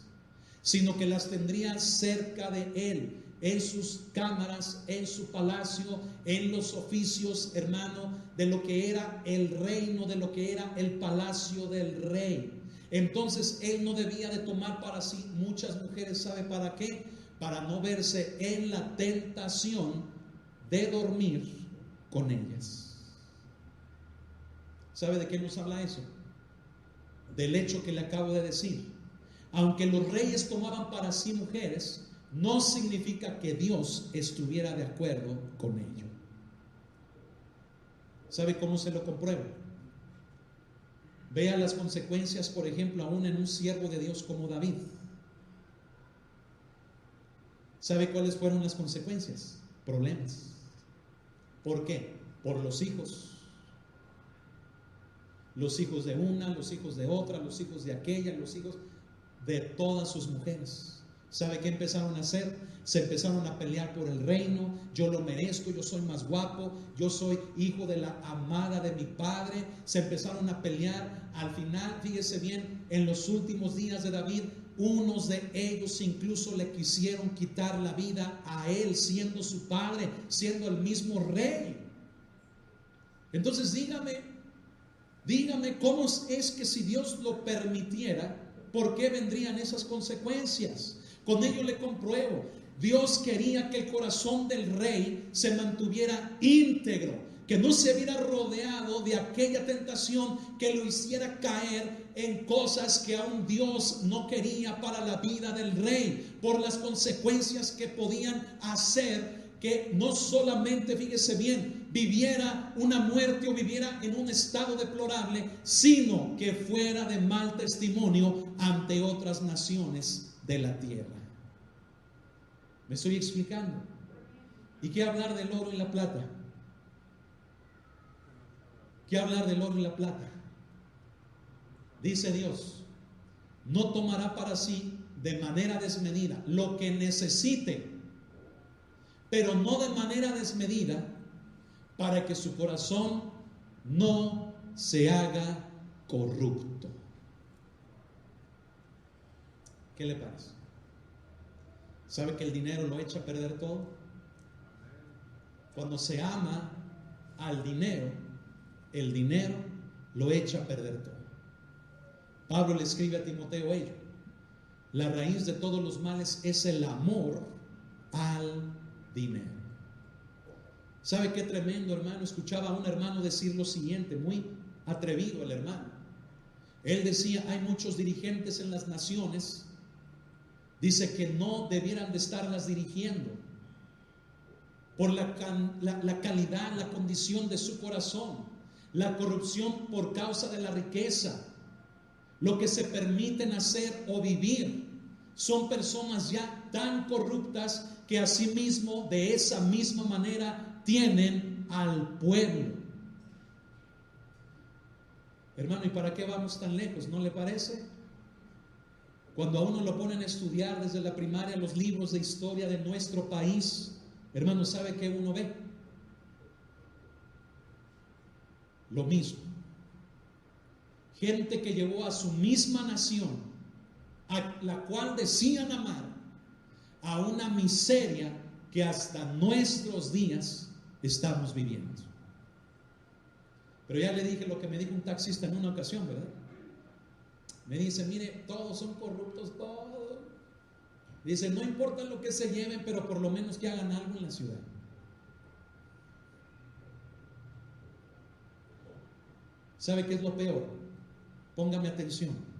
sino que las tendría cerca de él, en sus cámaras, en su palacio, en los oficios, hermano, de lo que era el reino, de lo que era el palacio del rey. Entonces él no debía de tomar para sí muchas mujeres. ¿Sabe para qué? para no verse en la tentación de dormir con ellas. ¿Sabe de qué nos habla eso? Del hecho que le acabo de decir. Aunque los reyes tomaban para sí mujeres, no significa que Dios estuviera de acuerdo con ello. ¿Sabe cómo se lo comprueba? Vea las consecuencias, por ejemplo, aún en un siervo de Dios como David. ¿Sabe cuáles fueron las consecuencias? Problemas. ¿Por qué? Por los hijos. Los hijos de una, los hijos de otra, los hijos de aquella, los hijos de todas sus mujeres. ¿Sabe qué empezaron a hacer? Se empezaron a pelear por el reino. Yo lo merezco, yo soy más guapo, yo soy hijo de la amada de mi padre. Se empezaron a pelear. Al final, fíjese bien, en los últimos días de David, unos de ellos incluso le quisieron quitar la vida a él, siendo su padre, siendo el mismo rey. Entonces dígame cómo es que si Dios lo permitiera, ¿por qué vendrían esas consecuencias? Con ello le compruebo. Dios quería que el corazón del rey se mantuviera íntegro, que no se viera rodeado de aquella tentación que lo hiciera caer en cosas que aún Dios no quería para la vida del rey, por las consecuencias que podían hacer que no solamente, fíjese bien, viviera una muerte o viviera en un estado deplorable, sino que fuera de mal testimonio ante otras naciones de la tierra. ¿Me estoy explicando? ¿Y qué hablar del oro y la plata? ¿Qué hablar del oro y la plata? Dice Dios, no tomará para sí de manera desmedida lo que necesite, pero no de manera desmedida, para que su corazón no se haga corrupto. ¿Qué le parece? ¿Sabe que el dinero lo echa a perder todo? Cuando se ama al dinero, el dinero lo echa a perder todo. Pablo le escribe a Timoteo ello. La raíz de todos los males es el amor al dinero. ¿Sabe qué tremendo, hermano? Escuchaba a un hermano decir lo siguiente, muy atrevido el hermano. Él decía, hay muchos dirigentes en las naciones, dice que no debieran de estarlas dirigiendo por la calidad, la condición de su corazón, la corrupción por causa de la riqueza, lo que se permiten hacer o vivir. Son personas ya tan corruptas que asimismo de esa misma manera tienen al pueblo. Hermano, ¿y para qué vamos tan lejos? ¿No le parece? Cuando a uno lo ponen a estudiar desde la primaria los libros de historia de nuestro país, hermano, ¿sabe qué uno ve? Lo mismo. Gente que llevó a su misma nación, a la cual decían amar, a una miseria que hasta nuestros días estamos viviendo. Pero ya le dije lo que me dijo un taxista en una ocasión, ¿verdad? Me dice, mire, todos son corruptos, todos. Dice, no importa lo que se lleven, pero por lo menos que hagan algo en la ciudad. ¿Sabe qué es lo peor? Póngame atención.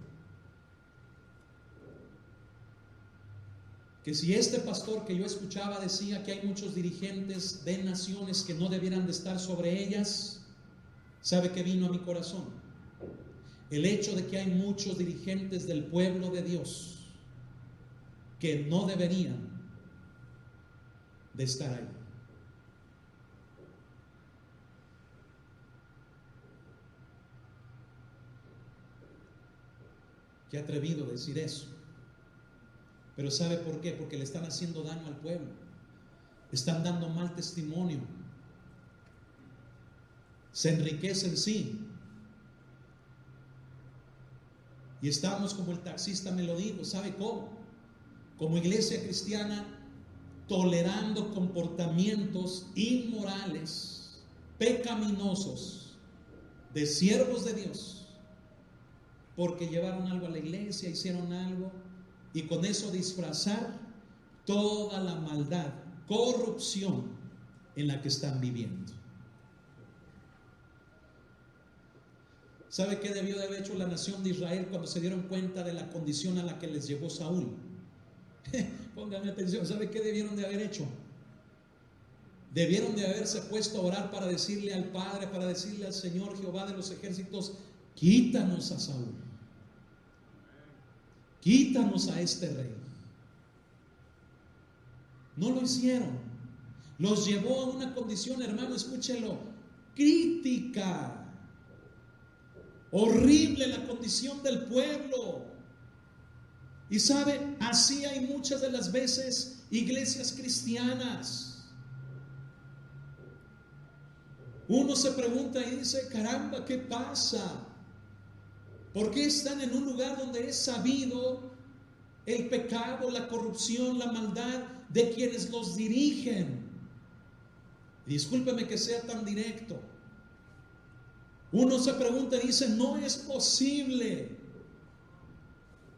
Que si este pastor que yo escuchaba decía que hay muchos dirigentes de naciones que no debieran de estar sobre ellas, ¿sabe qué vino a mi corazón? El hecho de que hay muchos dirigentes del pueblo de Dios que no deberían de estar ahí. Qué atrevido decir eso. Pero ¿sabe por qué? Porque le están haciendo daño al pueblo. Están dando mal testimonio. Se enriquecen, sí. Y estamos, como el taxista me lo dijo, ¿sabe cómo? Como iglesia cristiana, tolerando comportamientos inmorales, pecaminosos, de siervos de Dios, porque llevaron algo a la iglesia, hicieron algo, y con eso disfrazar toda la maldad, corrupción en la que están viviendo. ¿Sabe qué debió de haber hecho la nación de Israel cuando se dieron cuenta de la condición a la que les llevó Saúl? Pónganme atención, ¿sabe qué debieron de haber hecho? Debieron de haberse puesto a orar para decirle al Padre, para decirle al Señor Jehová de los ejércitos: quítanos a Saúl, quítanos a este rey. No lo hicieron. Los llevó a una condición, hermano, escúchelo, crítica. Horrible la condición del pueblo. Y sabe, así hay muchas de las veces iglesias cristianas. Uno se pregunta y dice: caramba, ¿qué pasa? ¿Por qué están en un lugar donde es sabido el pecado, la corrupción, la maldad de quienes los dirigen? Discúlpeme que sea tan directo. Uno se pregunta y dice: no es posible.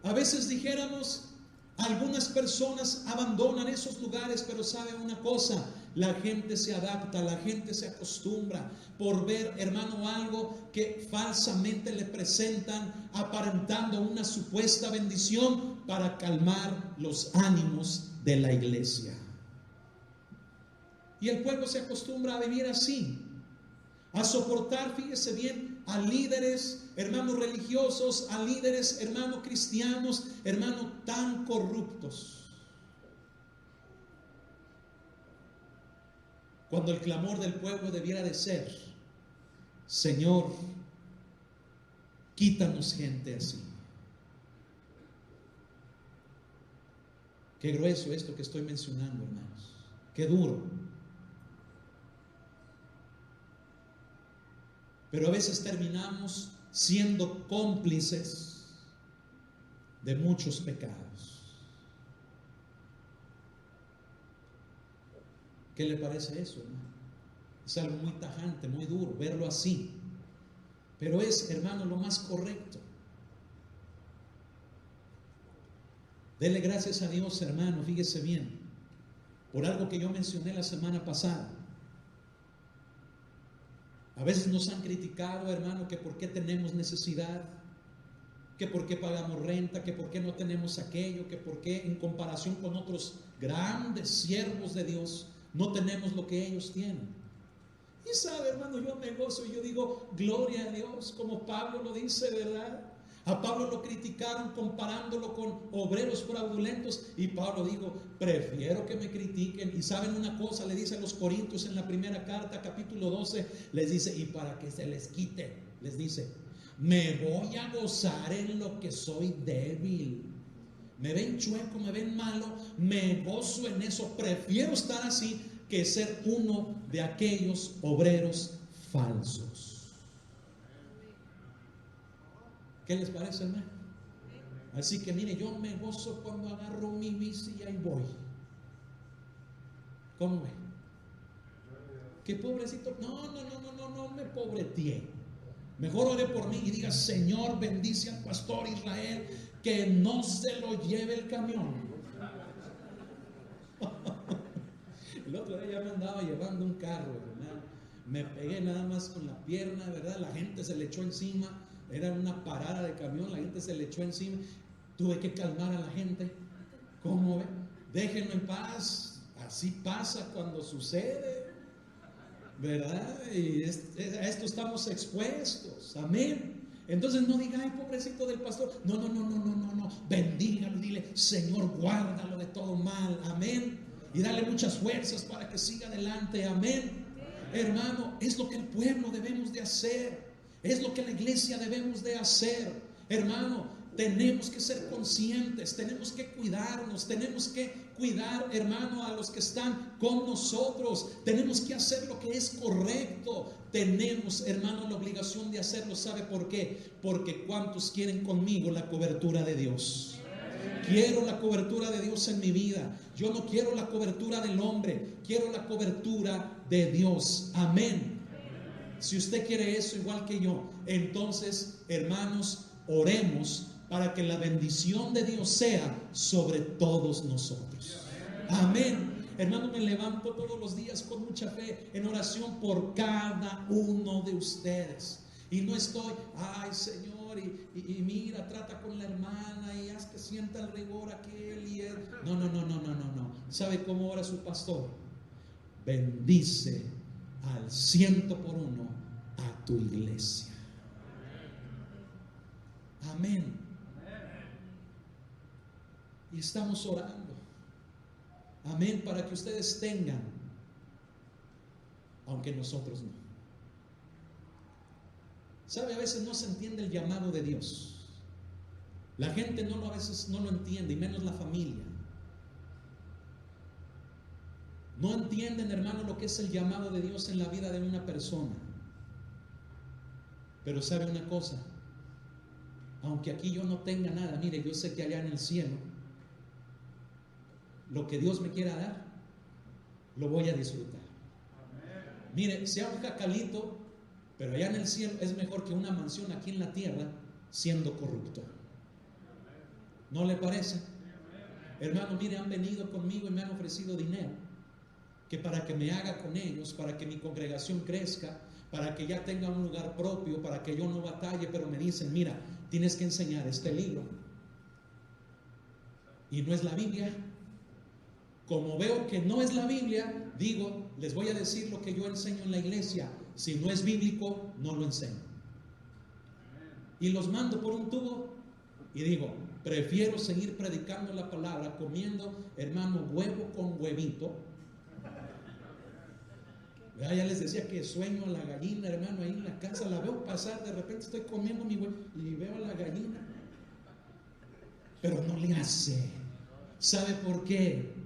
A veces dijéramos, algunas personas abandonan esos lugares, pero sabe una cosa, la gente se adapta, la gente se acostumbra por ver, hermano, algo que falsamente le presentan, aparentando una supuesta bendición para calmar los ánimos de la iglesia. Y el pueblo se acostumbra a vivir así, a soportar, fíjese bien, a líderes, hermanos religiosos, a líderes, hermanos cristianos, hermanos tan corruptos. Cuando el clamor del pueblo debiera de ser: Señor, quítanos gente así. Qué grueso esto que estoy mencionando, hermanos. Qué duro. Pero a veces terminamos siendo cómplices de muchos pecados. ¿Qué le parece eso, hermano? Es algo muy tajante, muy duro verlo así. Pero es, hermano, lo más correcto. Dele gracias a Dios, hermano, fíjese bien, por algo que yo mencioné la semana pasada. A veces nos han criticado, hermano, que por qué tenemos necesidad, que por qué pagamos renta, que por qué no tenemos aquello, que por qué en comparación con otros grandes siervos de Dios no tenemos lo que ellos tienen. Y sabe, hermano, yo me gozo y yo digo: gloria a Dios, como Pablo lo dice, ¿verdad? A Pablo lo criticaron comparándolo con obreros fraudulentos, y Pablo dijo: prefiero que me critiquen. Y saben una cosa, le dice a los Corintios en la primera carta, capítulo 12, les dice: y para que se les quite, les dice: me voy a gozar en lo que soy débil. Me ven chueco, me ven malo, me gozo en eso. Prefiero estar así que ser uno de aquellos obreros falsos. ¿Qué les parece, hermano? Así que mire, yo me gozo cuando agarro mi bici y ahí voy. ¿Cómo ve? ¿Qué pobrecito? No me pobreteé. Mejor ore por mí y diga: Señor, bendice al pastor Israel, que no se lo lleve el camión. El otro día ya me andaba llevando un carro, ¿verdad? Me pegué nada más con la pierna, ¿verdad? La gente se le echó encima. Era una parada de camión, la gente se le echó encima. Tuve que calmar a la gente. ¿Cómo ve? Déjenme en paz. Así pasa cuando sucede, ¿verdad? Y a esto estamos expuestos. Amén. Entonces no diga: ay, pobrecito del pastor. No. Bendígalo, dile: Señor, guárdalo de todo mal. Amén. Y dale muchas fuerzas para que siga adelante. Amén. Hermano, es lo que el pueblo debemos de hacer. Es lo que la iglesia debemos de hacer. Hermano, tenemos que ser conscientes, tenemos que cuidarnos, tenemos que cuidar, hermano, a los que están con nosotros. Tenemos que hacer lo que es correcto. Tenemos, hermano, la obligación de hacerlo. ¿Sabe por qué? Porque ¿cuántos quieren conmigo la cobertura de Dios? Quiero la cobertura de Dios en mi vida. Yo no quiero la cobertura del hombre, quiero la cobertura de Dios. Amén. Si usted quiere eso igual que yo, entonces, hermanos, oremos para que la bendición de Dios sea sobre todos nosotros. Amén. Hermano, me levanto todos los días con mucha fe en oración por cada uno de ustedes. Y no estoy, ay Señor, y mira, trata con la hermana y haz que sienta el rigor aquel y él. No. ¿Sabe cómo ora su pastor? Bendice al 100 por uno a tu iglesia. Amén. Y estamos orando. Amén, para que ustedes tengan, aunque nosotros no. ¿Sabe? A veces no se entiende el llamado de Dios. La gente a veces no lo entiende, y menos la familia. No entienden, hermano, lo que es el llamado de Dios en la vida de una persona. Pero sabe una cosa, aunque aquí yo no tenga nada, mire, yo sé que allá en el cielo, lo que Dios me quiera dar, lo voy a disfrutar. Mire, sea un cacalito, pero allá en el cielo es mejor que una mansión aquí en la tierra siendo corrupto. ¿No le parece? Hermano, mire, han venido conmigo y me han ofrecido dinero, que para que me haga con ellos, para que mi congregación crezca, para que ya tenga un lugar propio, para que yo no batalle, pero me dicen, mira, tienes que enseñar este libro. Y no es la Biblia. Como veo que no es la Biblia, digo, les voy a decir lo que yo enseño en la iglesia. Si no es bíblico, no lo enseño. Y los mando por un tubo y digo, prefiero seguir predicando la palabra, comiendo, hermano, huevo con huevito. Ya les decía que sueño a la gallina, hermano, ahí en la casa, la veo pasar, de repente estoy comiendo mi huevo y veo a la gallina, pero no le hace. ¿Sabe por qué?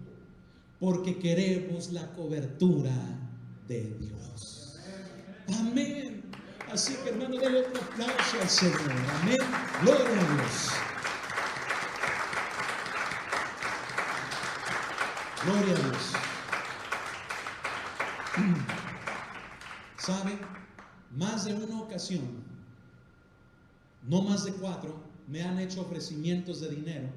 Porque queremos la cobertura de Dios. Amén. Así que, hermano, denle otro aplauso al Señor. Amén. Gloria a Dios. Gloria a Dios. ¿Sabe? Más de una ocasión, no más de 4, me han hecho ofrecimientos de dinero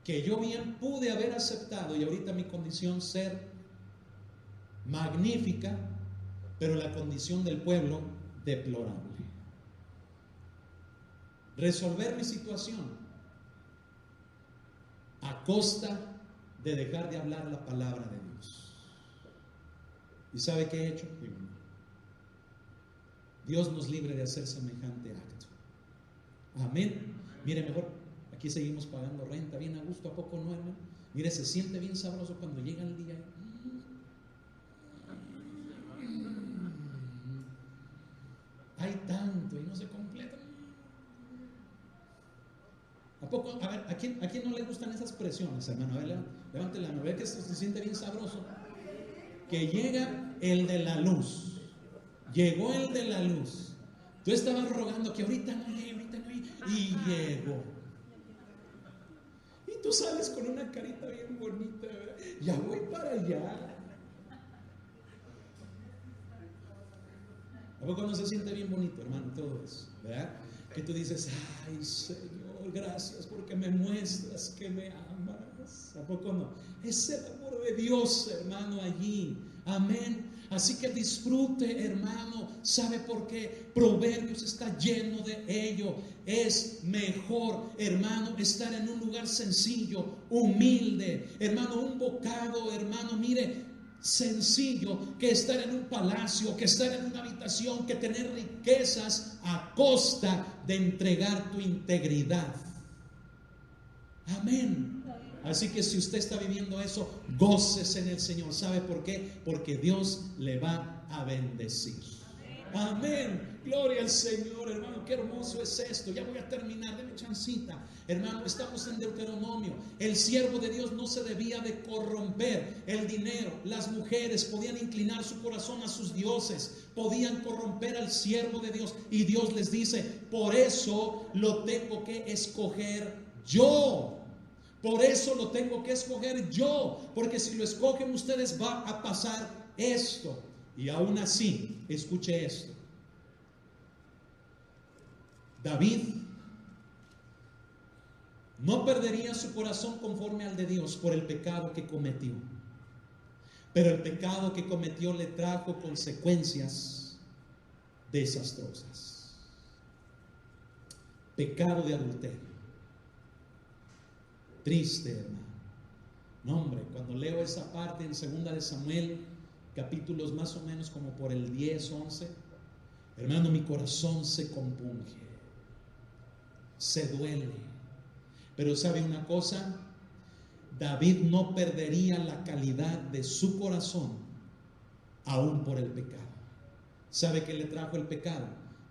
que yo bien pude haber aceptado, y ahorita mi condición ser magnífica, pero la condición del pueblo deplorable. Resolver mi situación a costa de dejar de hablar la palabra de Dios. ¿Y sabe qué he hecho? Dios nos libre de hacer semejante acto. Amén. Mire, mejor aquí seguimos pagando renta bien a gusto, ¿a poco no, hermano? Mire, se siente bien sabroso cuando llega el día. Hay tanto y no se completa. ¿A poco? A ver, ¿a quién no le gustan esas presiones, hermano? A ver, levante la mano, ve que se siente bien sabroso. Que llega el de la luz. Llegó el de la luz. Tú estabas rogando que ahorita no llegue, y llegó. Y tú sales con una carita bien bonita, ¿verdad? Ya voy para allá. ¿A poco no se siente bien bonito, hermano, todo eso? ¿Verdad? Que tú dices, ay Señor, gracias porque me muestras que me amas. ¿A poco no? Es el amor de Dios, hermano, allí. Amén. Así que disfrute, hermano. ¿Sabe por qué? Proverbios está lleno de ello. Es mejor, hermano, estar en un lugar sencillo, humilde, hermano, un bocado, hermano, mire, sencillo, que estar en un palacio, que estar en una habitación, que tener riquezas a costa de entregar tu integridad. Amén. Así que si usted está viviendo eso, gócese en el Señor. ¿Sabe por qué? Porque Dios le va a bendecir. Amén. Gloria al Señor, hermano. Qué hermoso es esto. Ya voy a terminar. Deme chancita. Hermano, estamos en Deuteronomio. El siervo de Dios no se debía de corromper. El dinero, las mujeres podían inclinar su corazón a sus dioses. Podían corromper al siervo de Dios. Y Dios les dice, por eso lo tengo que escoger yo. Por eso lo tengo que escoger yo, porque si lo escogen ustedes va a pasar esto. Y aún así, escuche esto. David no perdería su corazón conforme al de Dios por el pecado que cometió. Pero el pecado que cometió le trajo consecuencias desastrosas. Pecado de adulterio. Triste, hermano. No, hombre, cuando leo esa parte en 2 de Samuel, capítulos más o menos como por el 10, 11, hermano, mi corazón se compunge, se duele. Pero ¿sabe una cosa? David no perdería la calidad de su corazón aún por el pecado. ¿Sabe qué le trajo el pecado?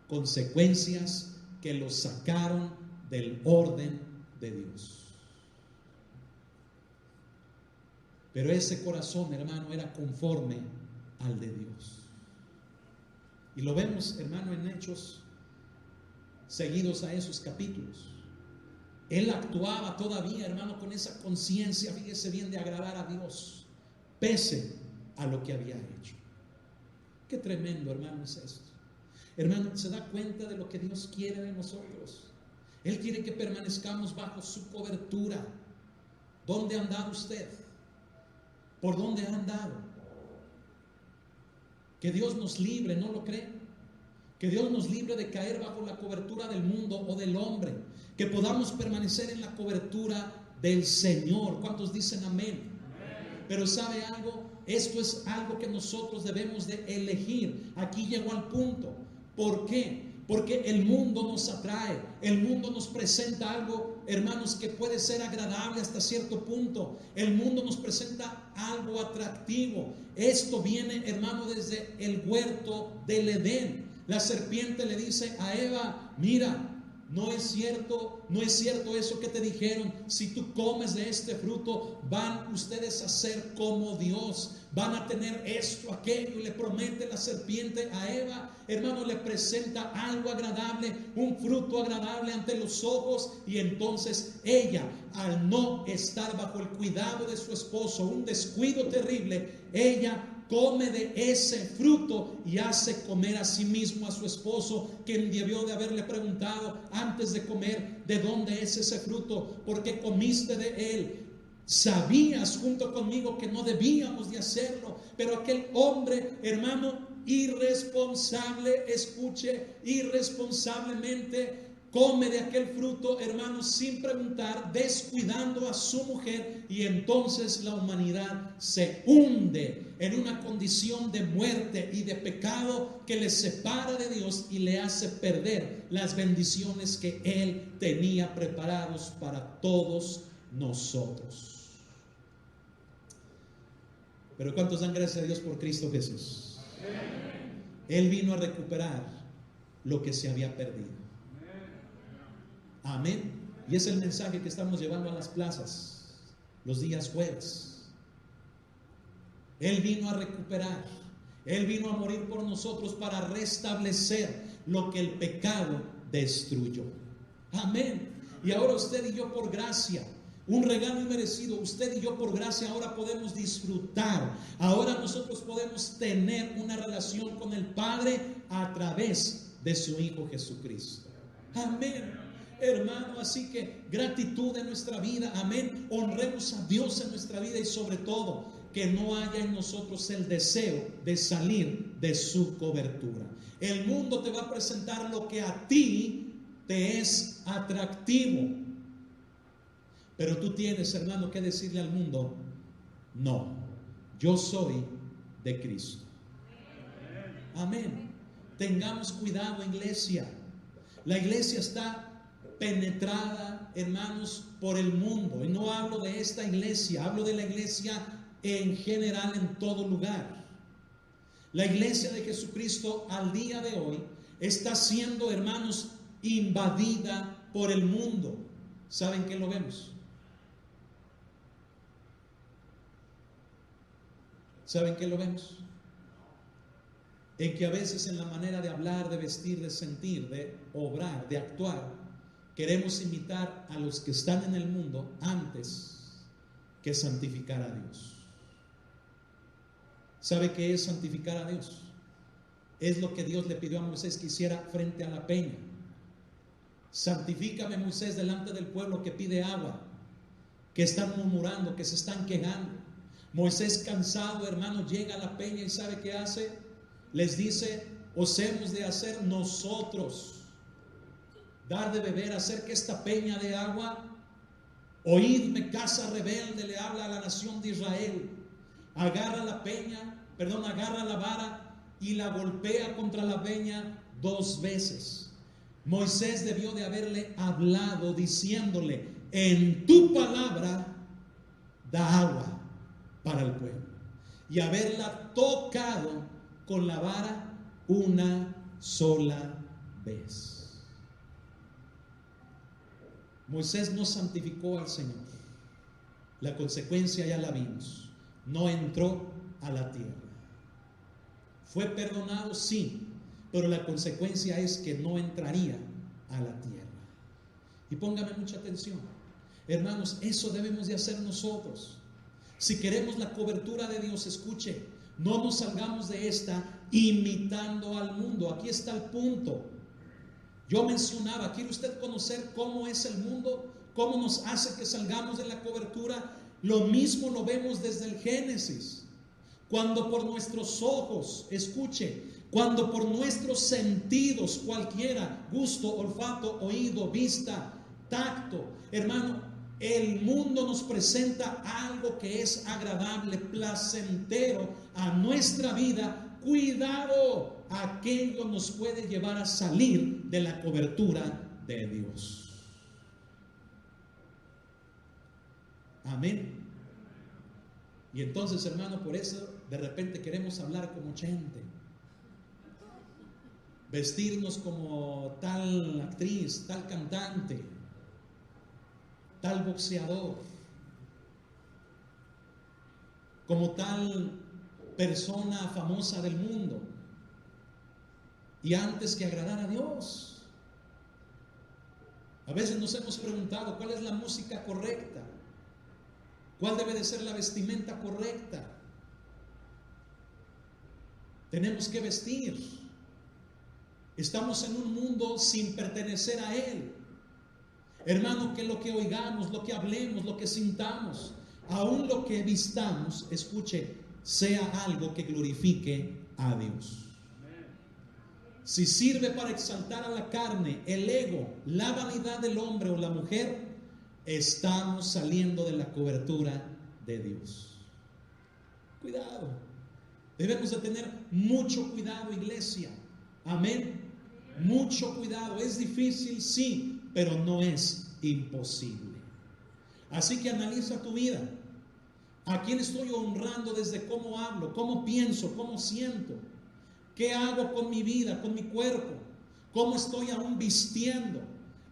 Consecuencias que lo sacaron del orden de Dios. Pero ese corazón, hermano, era conforme al de Dios. Y lo vemos, hermano, en Hechos seguidos a esos capítulos. Él actuaba todavía, hermano, con esa conciencia, fíjese bien, de agradar a Dios, pese a lo que había hecho. Qué tremendo, hermano, es esto. Hermano, ¿se da cuenta de lo que Dios quiere de nosotros? Él quiere que permanezcamos bajo su cobertura. ¿Dónde ha andado usted? ¿Por dónde ha andado? Que Dios nos libre, ¿no lo cree? Que Dios nos libre de caer bajo la cobertura del mundo o del hombre. Que podamos permanecer en la cobertura del Señor. ¿Cuántos dicen amén? Pero ¿sabe algo? Esto es algo que nosotros debemos de elegir. Aquí llegó al punto. ¿Por qué? Porque el mundo nos atrae, el mundo nos presenta algo, hermanos, que puede ser agradable hasta cierto punto. El mundo nos presenta algo atractivo. Esto viene, hermano, desde el huerto del Edén. La serpiente le dice a Eva: mira, no es cierto eso que te dijeron. Si tú comes de este fruto, van ustedes a ser como Dios, van a tener esto, aquello. Y le promete la serpiente a Eva, hermano, le presenta algo agradable, un fruto agradable ante los ojos. Y entonces ella, al no estar bajo el cuidado de su esposo, un descuido terrible, ella come de ese fruto y hace comer a sí mismo a su esposo, quien debió de haberle preguntado antes de comer: ¿de dónde es ese fruto? ¿Por qué comiste de él? Sabías junto conmigo que no debíamos de hacerlo. Pero aquel hombre, hermano, irresponsable, escuche, irresponsablemente come de aquel fruto, hermano, sin preguntar, descuidando a su mujer. Y entonces la humanidad se hunde en una condición de muerte y de pecado que le separa de Dios y le hace perder las bendiciones que Él tenía preparados para todos nosotros. Pero ¿cuántos dan gracias a Dios por Cristo Jesús? Él vino a recuperar lo que se había perdido. Amén. Y es el mensaje que estamos llevando a las plazas los días jueves. Él vino a recuperar, Él vino a morir por nosotros para restablecer lo que el pecado destruyó. Amén. Y ahora usted y yo, por gracia, un regalo inmerecido, usted y yo por gracia ahora podemos disfrutar. Ahora nosotros podemos tener una relación con el Padre a través de su Hijo Jesucristo. Amén. Hermano, así que gratitud en nuestra vida, amén. Honremos a Dios en nuestra vida y sobre todo que no haya en nosotros el deseo de salir de su cobertura. El mundo te va a presentar lo que a ti te es atractivo, pero tú tienes, hermano, que decirle al mundo: no, yo soy de Cristo. Amén. Tengamos cuidado, iglesia. La iglesia está penetrada, hermanos, por el mundo. Y no hablo de esta iglesia, hablo de la iglesia en general, en todo lugar. La iglesia de Jesucristo al día de hoy está siendo, hermanos, invadida por el mundo. ¿Saben qué lo vemos? ¿Saben qué lo vemos? En que a veces en la manera de hablar, de vestir, de sentir, de obrar, de actuar, queremos imitar a los que están en el mundo antes que santificar a Dios. ¿Sabe qué es santificar a Dios? Es lo que Dios le pidió a Moisés que hiciera frente a la peña. Santifícame, Moisés, delante del pueblo que pide agua, que están murmurando, que se están quejando. Moisés, cansado, hermano, llega a la peña y ¿sabe qué hace? Les dice: os hemos de hacer nosotros dar de beber, hacer que esta peña de agua. Oídme, casa rebelde, le habla a la nación de Israel. Agarra la peña, agarra la vara y la golpea contra la peña 2 veces. Moisés debió de haberle hablado diciéndole: en tu palabra da agua para el pueblo, y haberla tocado con la vara una sola vez. Moisés no santificó al Señor. La consecuencia ya la vimos. No entró a la tierra. Fue perdonado, sí, pero la consecuencia es que no entraría a la tierra. Y póngame mucha atención, hermanos, eso debemos de hacer nosotros. Si queremos la cobertura de Dios, escuche, no nos salgamos de esta imitando al mundo. Aquí está el punto. Yo mencionaba, ¿quiere usted conocer cómo es el mundo? ¿Cómo nos hace que salgamos de la cobertura? Lo mismo lo vemos desde el Génesis. Cuando por nuestros ojos, escuche, cuando por nuestros sentidos cualquiera, gusto, olfato, oído, vista, tacto, hermano, el mundo nos presenta algo que es agradable, placentero a nuestra vida. Cuidado, aquello nos puede llevar a salir de la cobertura de Dios. Amén. Y entonces, hermano, por eso de repente queremos hablar como gente, vestirnos como tal actriz, tal cantante, tal boxeador, como tal persona famosa del mundo, y antes que agradar a Dios. A veces nos hemos preguntado cuál es la música correcta, cuál debe de ser la vestimenta correcta. Tenemos que vestir. Estamos en un mundo sin pertenecer a Él. Hermano, que lo que oigamos, lo que hablemos, lo que sintamos, aún lo que vistamos, escuche, sea algo que glorifique a Dios. Si sirve para exaltar a la carne, el ego, la vanidad del hombre o la mujer, estamos saliendo de la cobertura de Dios. Cuidado. Debemos de tener mucho cuidado, iglesia. Amén. Mucho cuidado. Es difícil, sí, pero no es imposible. Así que analiza tu vida. ¿A quién estoy honrando desde cómo hablo, cómo pienso, cómo siento? ¿Qué hago con mi vida, con mi cuerpo? ¿Cómo estoy aún vistiendo?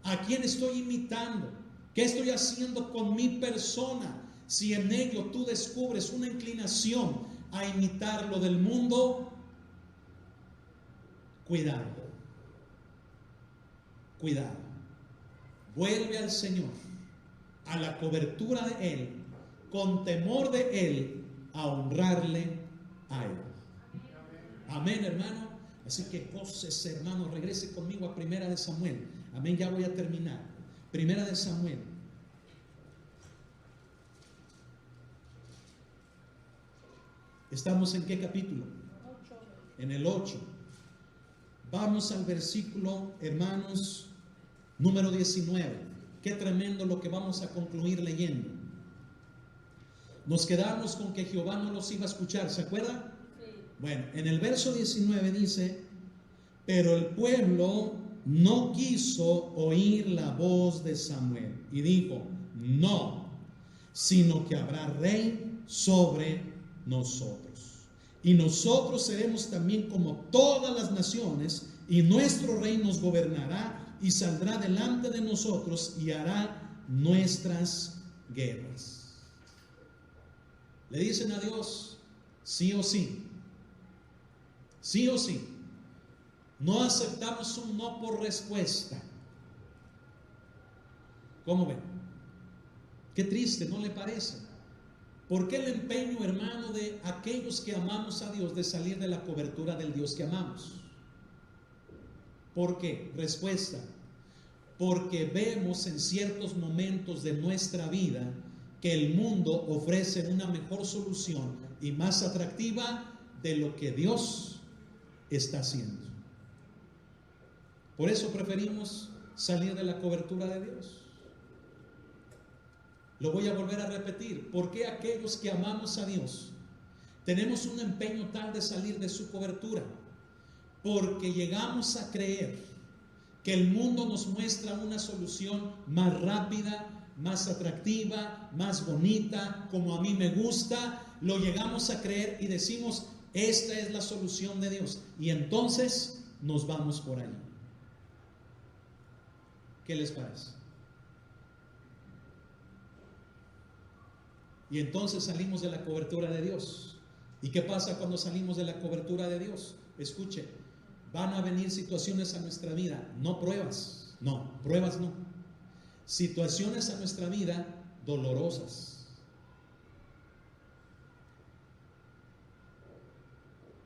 ¿A quién estoy imitando? ¿Qué estoy haciendo con mi persona? Si en ello tú descubres una inclinación a imitar lo del mundo, cuidado. Cuidado. Vuelve al Señor, a la cobertura de Él, con temor de Él, a honrarle a Él. Amén, hermano. Así que gócese, hermano, regrese conmigo a Primera de Samuel. Amén, ya voy a terminar. Primera de Samuel. ¿Estamos en qué capítulo? 8. En el 8. Vamos al versículo, hermanos, número 19. Qué tremendo lo que vamos a concluir leyendo. Nos quedamos con que Jehová no los iba a escuchar, ¿se acuerdan? Sí. Bueno, en el verso 19 dice: pero el pueblo no quiso oír la voz de Samuel y dijo: no, sino que habrá rey sobre nosotros, y nosotros seremos también como todas las naciones, y nuestro rey nos gobernará y saldrá delante de nosotros y hará nuestras guerras. Le dicen a Dios sí o sí. Sí o sí. No aceptamos un no por respuesta. ¿Cómo ven? Qué triste, ¿no le parece? ¿Por qué el empeño, hermano, de aquellos que amamos a Dios de salir de la cobertura del Dios que amamos? ¿Por qué? Respuesta: porque vemos en ciertos momentos de nuestra vida que el mundo ofrece una mejor solución y más atractiva de lo que Dios está haciendo. Por eso preferimos salir de la cobertura de Dios. Lo voy a volver a repetir. ¿Por qué aquellos que amamos a Dios tenemos un empeño tal de salir de su cobertura? Porque llegamos a creer que el mundo nos muestra una solución más rápida, más atractiva, más bonita, como a mí me gusta. Lo llegamos a creer y decimos, esta es la solución de Dios. Y entonces nos vamos por ahí. ¿Qué les parece? Y entonces salimos de la cobertura de Dios. ¿Y qué pasa cuando salimos de la cobertura de Dios? Escuche, van a venir situaciones a nuestra vida, no pruebas, situaciones a nuestra vida dolorosas.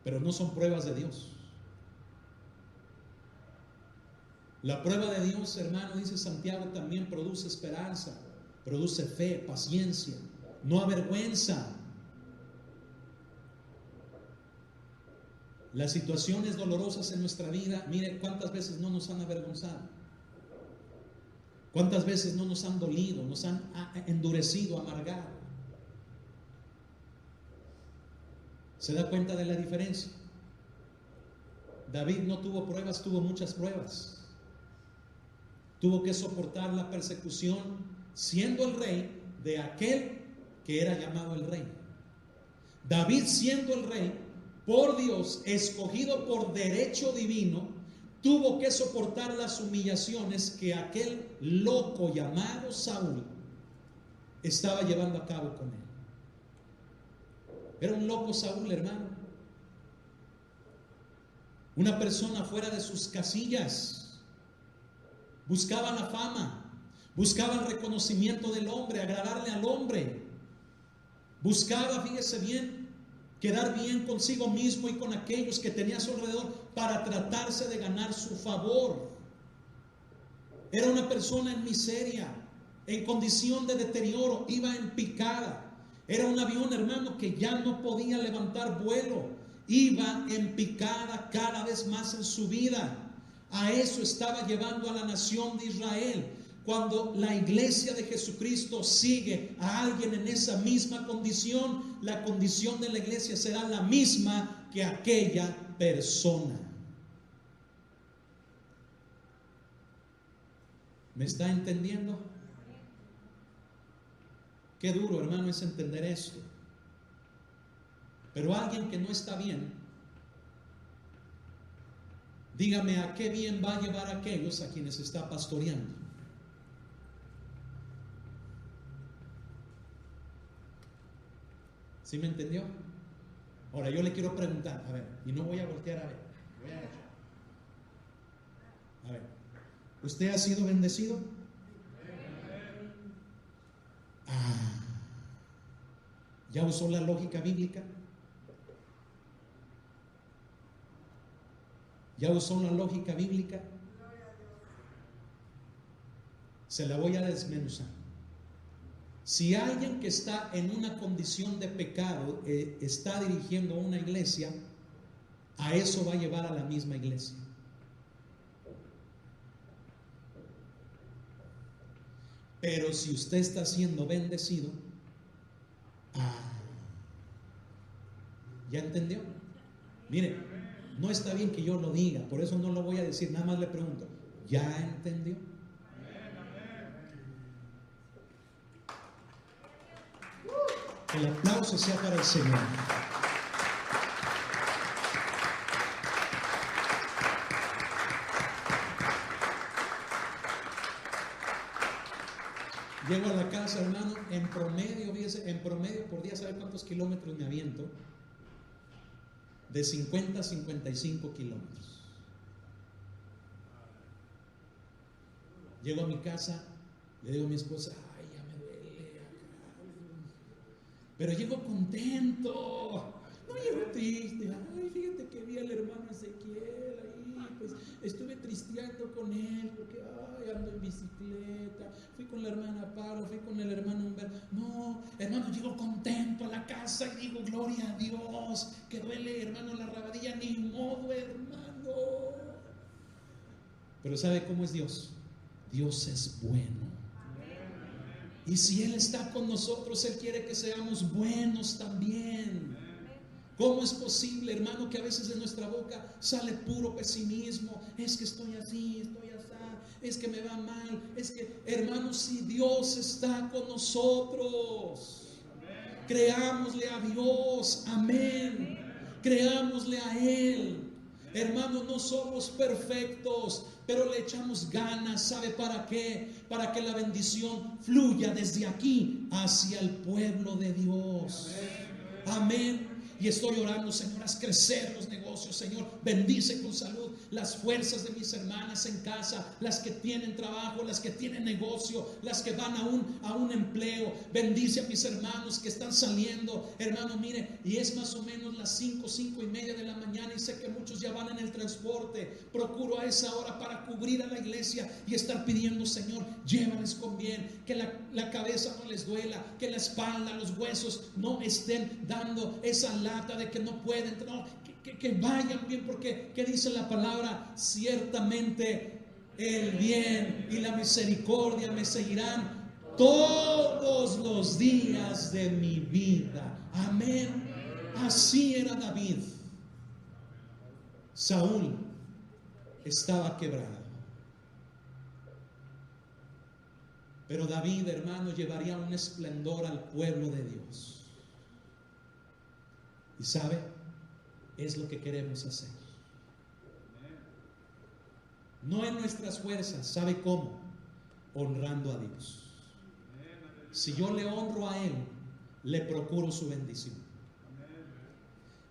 Pero no son pruebas de Dios. La prueba de Dios, hermano, dice Santiago, también produce esperanza, produce fe, paciencia, no avergüenza. Las situaciones dolorosas en nuestra vida, mire cuántas veces no nos han avergonzado, cuántas veces no nos han dolido, nos han endurecido, amargado. ¿Se da cuenta de la diferencia? David no tuvo pruebas, tuvo muchas pruebas. Tuvo que soportar la persecución siendo el rey de aquel que era llamado el rey. David, siendo el rey por Dios, escogido por derecho divino, tuvo que soportar las humillaciones que aquel loco llamado Saúl estaba llevando a cabo con él. Era un loco Saúl, hermano. Una persona fuera de sus casillas. Buscaba la fama, buscaba el reconocimiento del hombre, agradarle al hombre. Buscaba, fíjese bien, quedar bien consigo mismo y con aquellos que tenía a su alrededor para tratarse de ganar su favor. Era una persona en miseria, en condición de deterioro, iba en picada. Era un avión, hermano, que ya no podía levantar vuelo. Iba en picada cada vez más en su vida. A eso estaba llevando a la nación de Israel. Cuando la iglesia de Jesucristo sigue a alguien en esa misma condición, la condición de la iglesia será la misma que aquella persona. ¿Me está entendiendo? Qué duro, hermano, es entender esto. Pero alguien que no está bien, dígame a qué bien va a llevar a aquellos a quienes está pastoreando. ¿Sí me entendió? Ahora yo le quiero preguntar, a ver, y no voy a voltear a ver, voy a agachar. A ver, ¿usted ha sido bendecido? ¿Ya usó la lógica bíblica? ¿Ya usó la lógica bíblica? Se la voy a desmenuzar. Si alguien que está en una condición de pecado está dirigiendo una iglesia, a eso va a llevar a la misma iglesia. Pero si usted está siendo bendecido, ¿ya entendió? Mire, no está bien que yo lo diga, por eso no lo voy a decir, nada más le pregunto, ¿ya entendió? El aplauso sea para el Señor. Llego a la casa, hermano, en promedio, fíjese, en promedio por día, ¿sabe cuántos kilómetros me aviento? De 50 a 55 kilómetros. Llego a mi casa, le digo a mi esposa, ay, ya me duele acá. Pero llego contento, no llego triste. Ay, fíjate que vi al hermano Ezequiel ahí, pues estuve tristeando con él, porque ay, ando bicicleta, fui con la hermana Paula, fui con el hermano Humberto. No, hermano, llego contento a la casa y digo, gloria a Dios, que duele, hermano, la rabadilla, ni modo, hermano. Pero ¿sabe cómo es Dios? Dios es bueno. Y si Él está con nosotros, Él quiere que seamos buenos también. ¿Cómo es posible, hermano, que a veces de nuestra boca sale puro pesimismo? Es que estoy así, estoy así, es que me va mal. Es que, hermano, si Dios está con nosotros, creámosle a Dios, amén. Creámosle a Él. Hermano, no somos perfectos, pero le echamos ganas. ¿Sabe para qué? Para que la bendición fluya desde aquí hacia el pueblo de Dios. Amén. Y estoy orando, Señor, haz crecer los negocios, Señor. Bendice con salud las fuerzas de mis hermanas en casa, las que tienen trabajo, las que tienen negocio, las que van a un empleo. Bendice a mis hermanos que están saliendo. Hermano, mire, y es más o menos las 5:30 de la mañana y sé que muchos ya van en el transporte. Procuro a esa hora para cubrir a la iglesia y estar pidiendo, Señor, llévales con bien, que la cabeza no les duela, que la espalda, los huesos no estén dando esa lata de que no pueden, no, que vayan bien, porque ¿qué dice la palabra? Ciertamente el bien y la misericordia me seguirán todos los días de mi vida. Amén. Así era David. Saúl estaba quebrado, pero David, hermano, llevaría un esplendor al pueblo de Dios. Y sabe, es lo que queremos hacer. No en nuestras fuerzas, ¿sabe cómo? Honrando a Dios. Si yo le honro a Él, le procuro su bendición.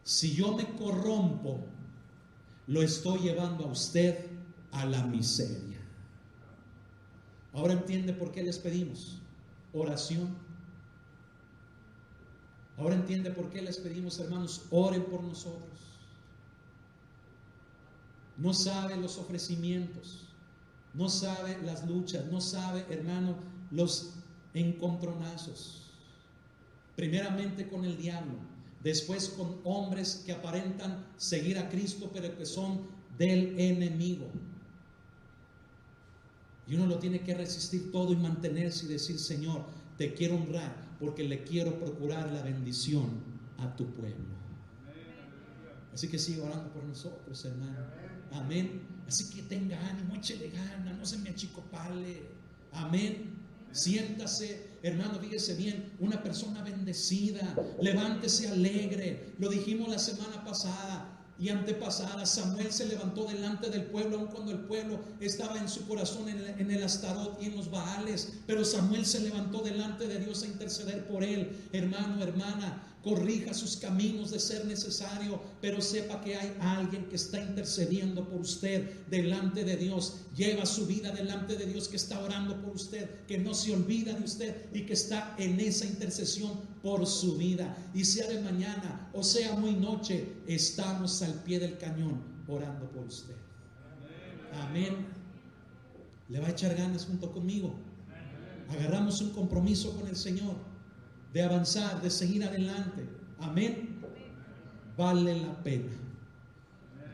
Si yo me corrompo, lo estoy llevando a usted a la miseria. Ahora entiende por qué les pedimos oración. Ahora entiende por qué les pedimos, hermanos, oren por nosotros. No sabe los ofrecimientos, no sabe las luchas, no sabe, hermano, los encontronazos. Primeramente con el diablo, después con hombres que aparentan seguir a Cristo, pero que son del enemigo. Y uno lo tiene que resistir todo y mantenerse y decir, Señor, te quiero honrar porque le quiero procurar la bendición a tu pueblo. Así que sigue orando por nosotros, hermano. Amén. Así que tenga ánimo, échele gana, no se me achicopale. Amén. Siéntase, hermano, fíjese bien, una persona bendecida. Levántese alegre. Lo dijimos la semana pasada y antepasada. Samuel se levantó delante del pueblo, aun cuando el pueblo estaba en su corazón en el Astarot y en los Baales, pero Samuel se levantó delante de Dios a interceder por él. Hermano, hermana, corrija sus caminos de ser necesario, pero sepa que hay alguien que está intercediendo por usted delante de Dios. Lleva su vida delante de Dios, que está orando por usted, que no se olvida de usted y que está en esa intercesión por su vida. Y sea de mañana o sea muy noche, estamos al pie del cañón orando por usted. Amén. Le va a echar ganas junto conmigo. Agarramos un compromiso con el Señor de avanzar, de seguir adelante. Amén. Vale la pena.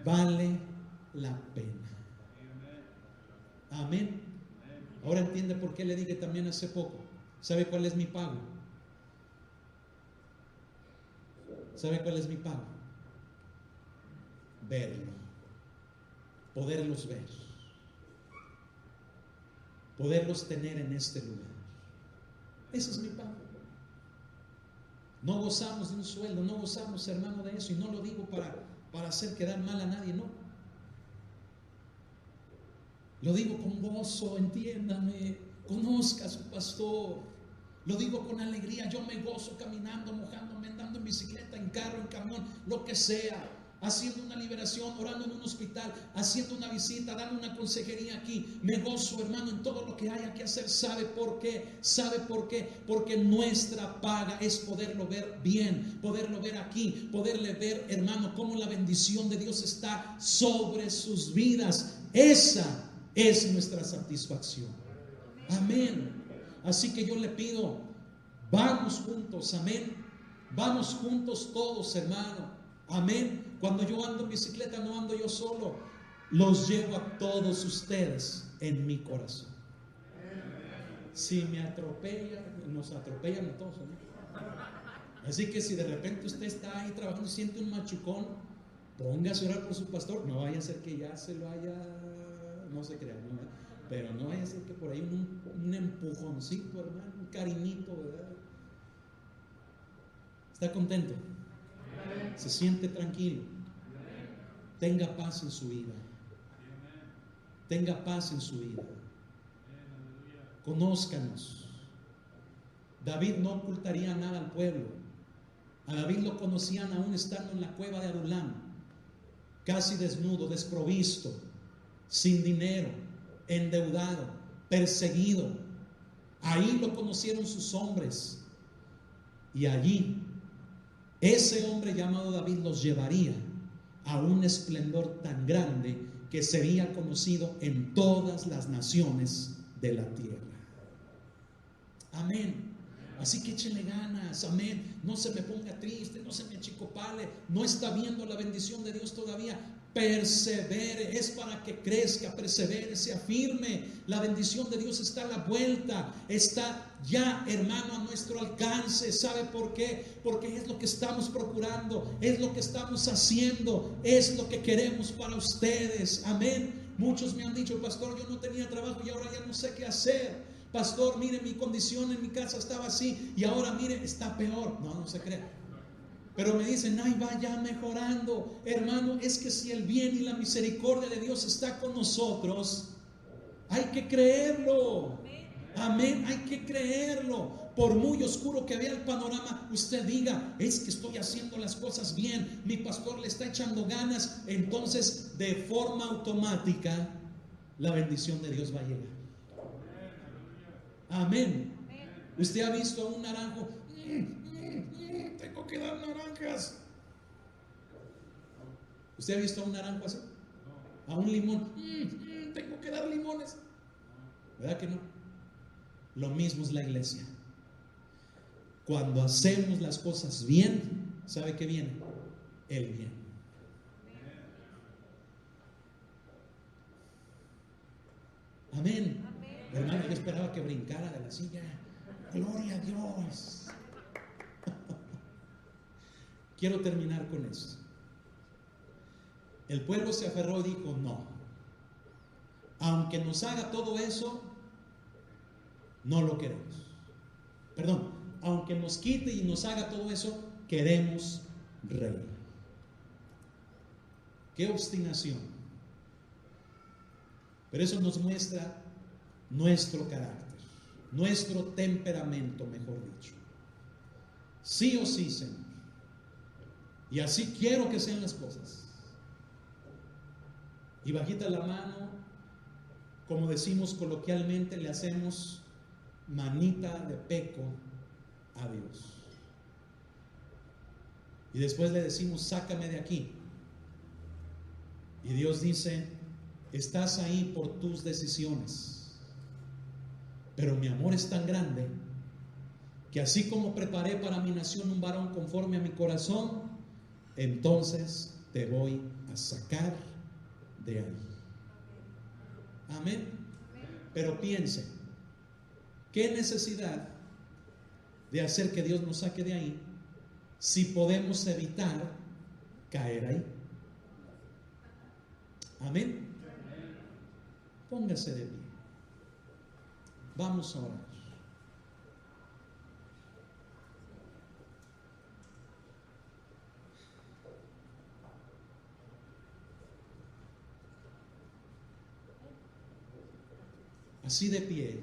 Vale la pena. Amén. Ahora entiende por qué le dije también hace poco. ¿Sabe cuál es mi pago? ¿Sabe cuál es mi pago? Verlo. Poderlos ver. Poderlos tener en este lugar. Ese es mi pago. No gozamos de un sueldo, no gozamos, hermano, de eso. Y no lo digo para hacer quedar mal a nadie, no. Lo digo con gozo, entiéndame. Conozca a su pastor. Lo digo con alegría. Yo me gozo caminando, mojándome, andando en bicicleta, en carro, en camión, lo que sea. Haciendo una liberación, orando en un hospital, haciendo una visita, dando una consejería aquí. Me gozo, hermano, en todo lo que haya que hacer. ¿Sabe por qué? ¿Sabe por qué? Porque nuestra paga es poderlo ver bien, poderlo ver aquí, poderle ver, hermano, cómo la bendición de Dios está sobre sus vidas. Esa es nuestra satisfacción. Amén. Así que yo le pido, vamos juntos, amén. Vamos juntos todos, hermano. Amén. Cuando yo ando en bicicleta no ando yo solo. Los llevo a todos ustedes en mi corazón. Si me atropellan, nos atropellan a todos, ¿no? Así que si de repente usted está ahí trabajando y siente un machucón, póngase a orar por su pastor. No vaya a ser que ya se lo haya, no se crea, ¿no? Pero no vaya a ser que por ahí un empujoncito, hermano, un cariñito, ¿verdad? ¿Está contento? Se siente tranquilo. Tenga paz en su vida. Tenga paz en su vida. Conózcanos. David no ocultaría nada al pueblo. A David lo conocían aún estando en la cueva de Adulam, casi desnudo, desprovisto, sin dinero, endeudado, perseguido. Ahí lo conocieron sus hombres. Y allí, ese hombre llamado David los llevaría a un esplendor tan grande que sería conocido en todas las naciones de la tierra. Amén. Así que échele ganas, amén. No se me ponga triste, no se me achicopale. No está viendo la bendición de Dios todavía. Persevere, es para que crezca, persevere, se afirme. La bendición de Dios está a la vuelta, está ya, hermano, a nuestro alcance. ¿Sabe por qué? Porque es lo que estamos procurando, es lo que estamos haciendo, es lo que queremos para ustedes. Amén. Muchos me han dicho, pastor, yo no tenía trabajo y ahora ya no sé qué hacer. Pastor, mire, mi condición en mi casa estaba así y ahora mire, está peor. No, no se cree. Pero me dicen, ay, vaya mejorando. Hermano, es que si el bien y la misericordia de Dios está con nosotros, hay que creerlo. Amén, hay que creerlo. Por muy oscuro que vea el panorama, usted diga, es que estoy haciendo las cosas bien, mi pastor le está echando ganas. Entonces, de forma automática, la bendición de Dios va a llegar. Amén. Usted ha visto a un naranjo, tengo que dar naranjas. ¿Usted ha visto a un naranjo así? A un limón, tengo que dar limones. ¿Verdad que no? Lo mismo es la iglesia. Cuando hacemos las cosas bien, ¿sabe qué viene? El bien. Amén. Hermano, yo esperaba que brincara de la silla. Gloria a Dios. Quiero terminar con esto. El pueblo se aferró y dijo, no. Aunque nos haga todo eso, no lo queremos. Perdón, aunque nos quite y nos haga todo eso, queremos rey. Qué obstinación. Pero eso nos muestra nuestro carácter, nuestro temperamento, mejor dicho. Sí o sí, Señor. Y así quiero que sean las cosas. Y bajita la mano, como decimos coloquialmente, le hacemos manita de peco a Dios. Y después le decimos, sácame de aquí. Y Dios dice, estás ahí por tus decisiones. Pero mi amor es tan grande que así como preparé para mi nación un varón conforme a mi corazón, entonces te voy a sacar de ahí. Amén. Pero piense, ¿qué necesidad de hacer que Dios nos saque de ahí si podemos evitar caer ahí? Amén. Póngase de pie. Vamos a orar. Así de pie.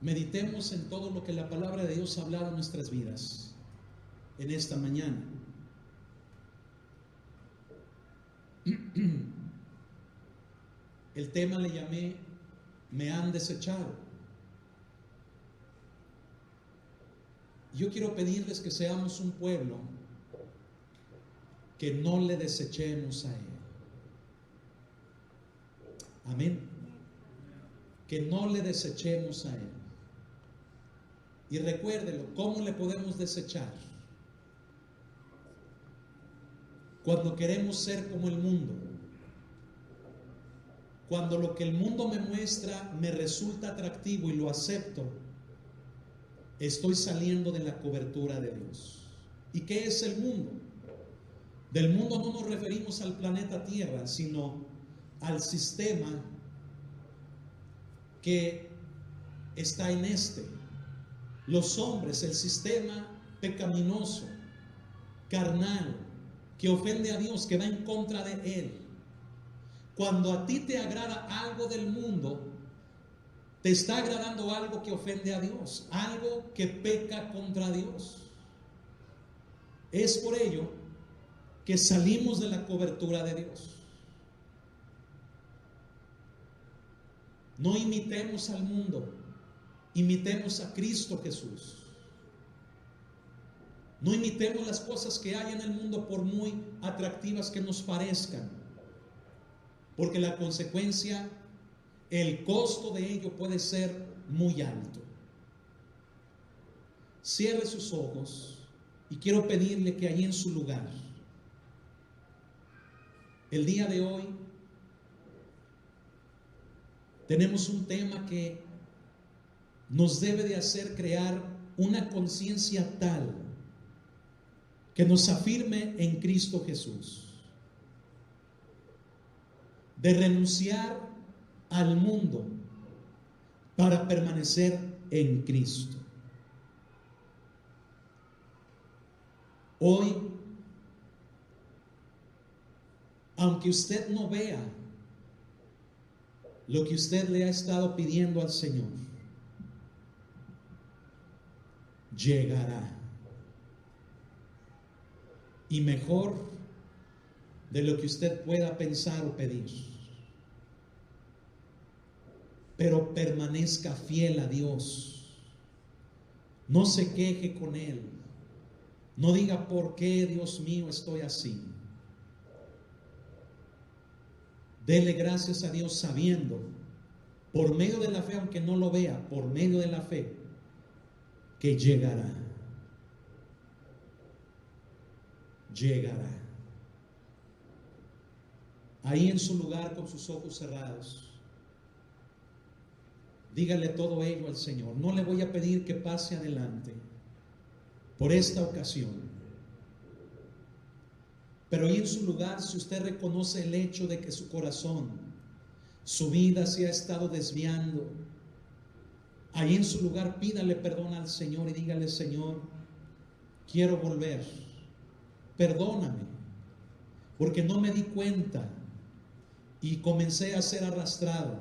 Meditemos en todo lo que la palabra de Dios ha hablado en nuestras vidas en esta mañana. El tema le llamé, me han desechado. Yo quiero pedirles que seamos un pueblo que no le desechemos a Él. Amén. Que no le desechemos a Él. Y recuérdelo, ¿cómo le podemos desechar? Cuando queremos ser como el mundo. Cuando lo que el mundo me muestra me resulta atractivo y lo acepto, estoy saliendo de la cobertura de Dios. ¿Y qué es el mundo? Del mundo no nos referimos al planeta Tierra, sino al sistema que está en este. Los hombres, el sistema pecaminoso, carnal, que ofende a Dios, que va en contra de Él. Cuando a ti te agrada algo del mundo, te está agradando algo que ofende a Dios, algo que peca contra Dios. Es por ello que salimos de la cobertura de Dios. No imitemos al mundo, imitemos a Cristo Jesús. No imitemos las cosas que hay en el mundo por muy atractivas que nos parezcan, porque la consecuencia, el costo de ello puede ser muy alto. Cierre sus ojos y quiero pedirle que allí en su lugar, el día de hoy, tenemos un tema que nos debe de hacer crear una conciencia tal que nos afirme en Cristo Jesús, de renunciar al mundo para permanecer en Cristo. Hoy, aunque usted no vea lo que usted le ha estado pidiendo al Señor, llegará. Y mejor de lo que usted pueda pensar o pedir. Pero permanezca fiel a Dios. No se queje con Él. No diga, ¿por qué, Dios mío, estoy así? Dele gracias a Dios sabiendo, por medio de la fe, aunque no lo vea, por medio de la fe, que llegará. Llegará. Ahí en su lugar con sus ojos cerrados, dígale todo ello al Señor. No le voy a pedir que pase adelante por esta ocasión, pero ahí en su lugar, si usted reconoce el hecho de que su corazón, su vida se ha estado desviando, ahí en su lugar pídale perdón al Señor y dígale: Señor, quiero volver, perdóname, porque no me di cuenta y comencé a ser arrastrado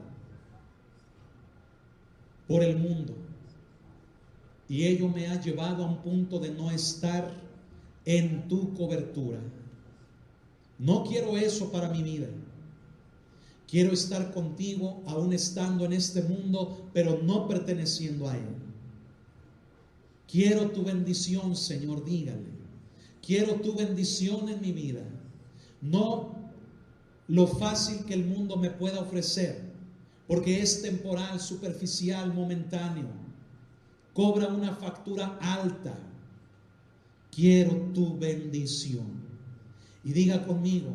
por el mundo, y ello me ha llevado a un punto de no estar en tu cobertura. No quiero eso para mi vida. Quiero estar contigo aún estando en este mundo, pero no perteneciendo a él. Quiero tu bendición, Señor, dígale. Quiero tu bendición en mi vida. No lo fácil que el mundo me pueda ofrecer, porque es temporal, superficial, momentáneo. Cobra una factura alta. Quiero tu bendición. Y diga conmigo: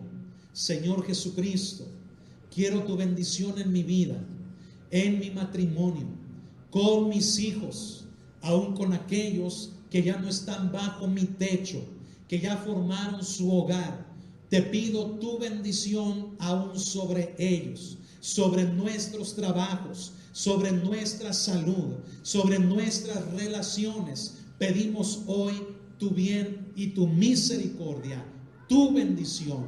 Señor Jesucristo, quiero tu bendición en mi vida, en mi matrimonio, con mis hijos, aún con aquellos que ya no están bajo mi techo, que ya formaron su hogar. Te pido tu bendición aún sobre ellos, sobre nuestros trabajos, sobre nuestra salud, sobre nuestras relaciones. Pedimos hoy tu bien y tu misericordia, tu bendición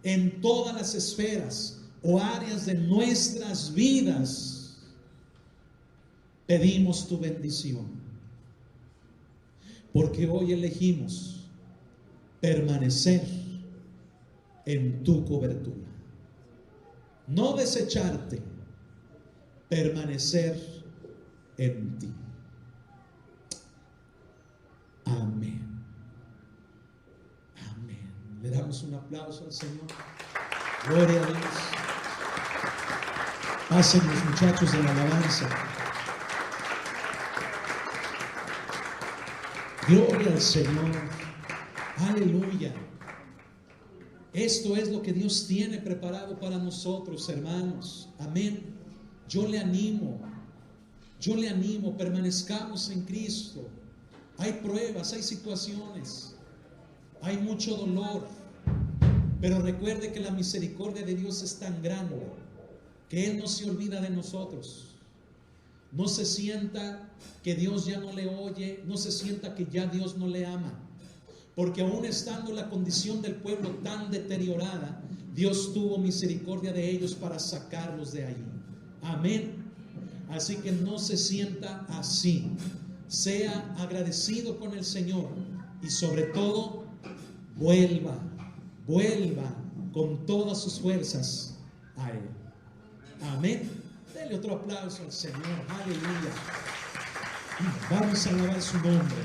en todas las esferas o áreas de nuestras vidas. Pedimos tu bendición, porque hoy elegimos permanecer en tu cobertura, no desecharte, permanecer en ti. Amén. Amén. Le damos Damos un aplauso al Señor. Gloria a Dios. Pasen los muchachos de la alabanza. Gloria al Señor. Aleluya. Esto es lo que Dios tiene preparado para nosotros, hermanos. Amén. Yo le animo, permanezcamos en Cristo. Hay pruebas, hay situaciones, hay mucho dolor, pero recuerde que la misericordia de Dios es tan grande que Él no se olvida de nosotros. No se sienta que Dios ya no le oye, no se sienta que ya Dios no le ama, porque aún estando la condición del pueblo tan deteriorada, Dios tuvo misericordia de ellos para sacarlos de allí. Amén. Así que no se sienta así. Sea agradecido con el Señor y sobre todo vuelva con todas sus fuerzas a Él. Amén. Dele otro aplauso al Señor. Aleluya. Vamos a alabar su nombre.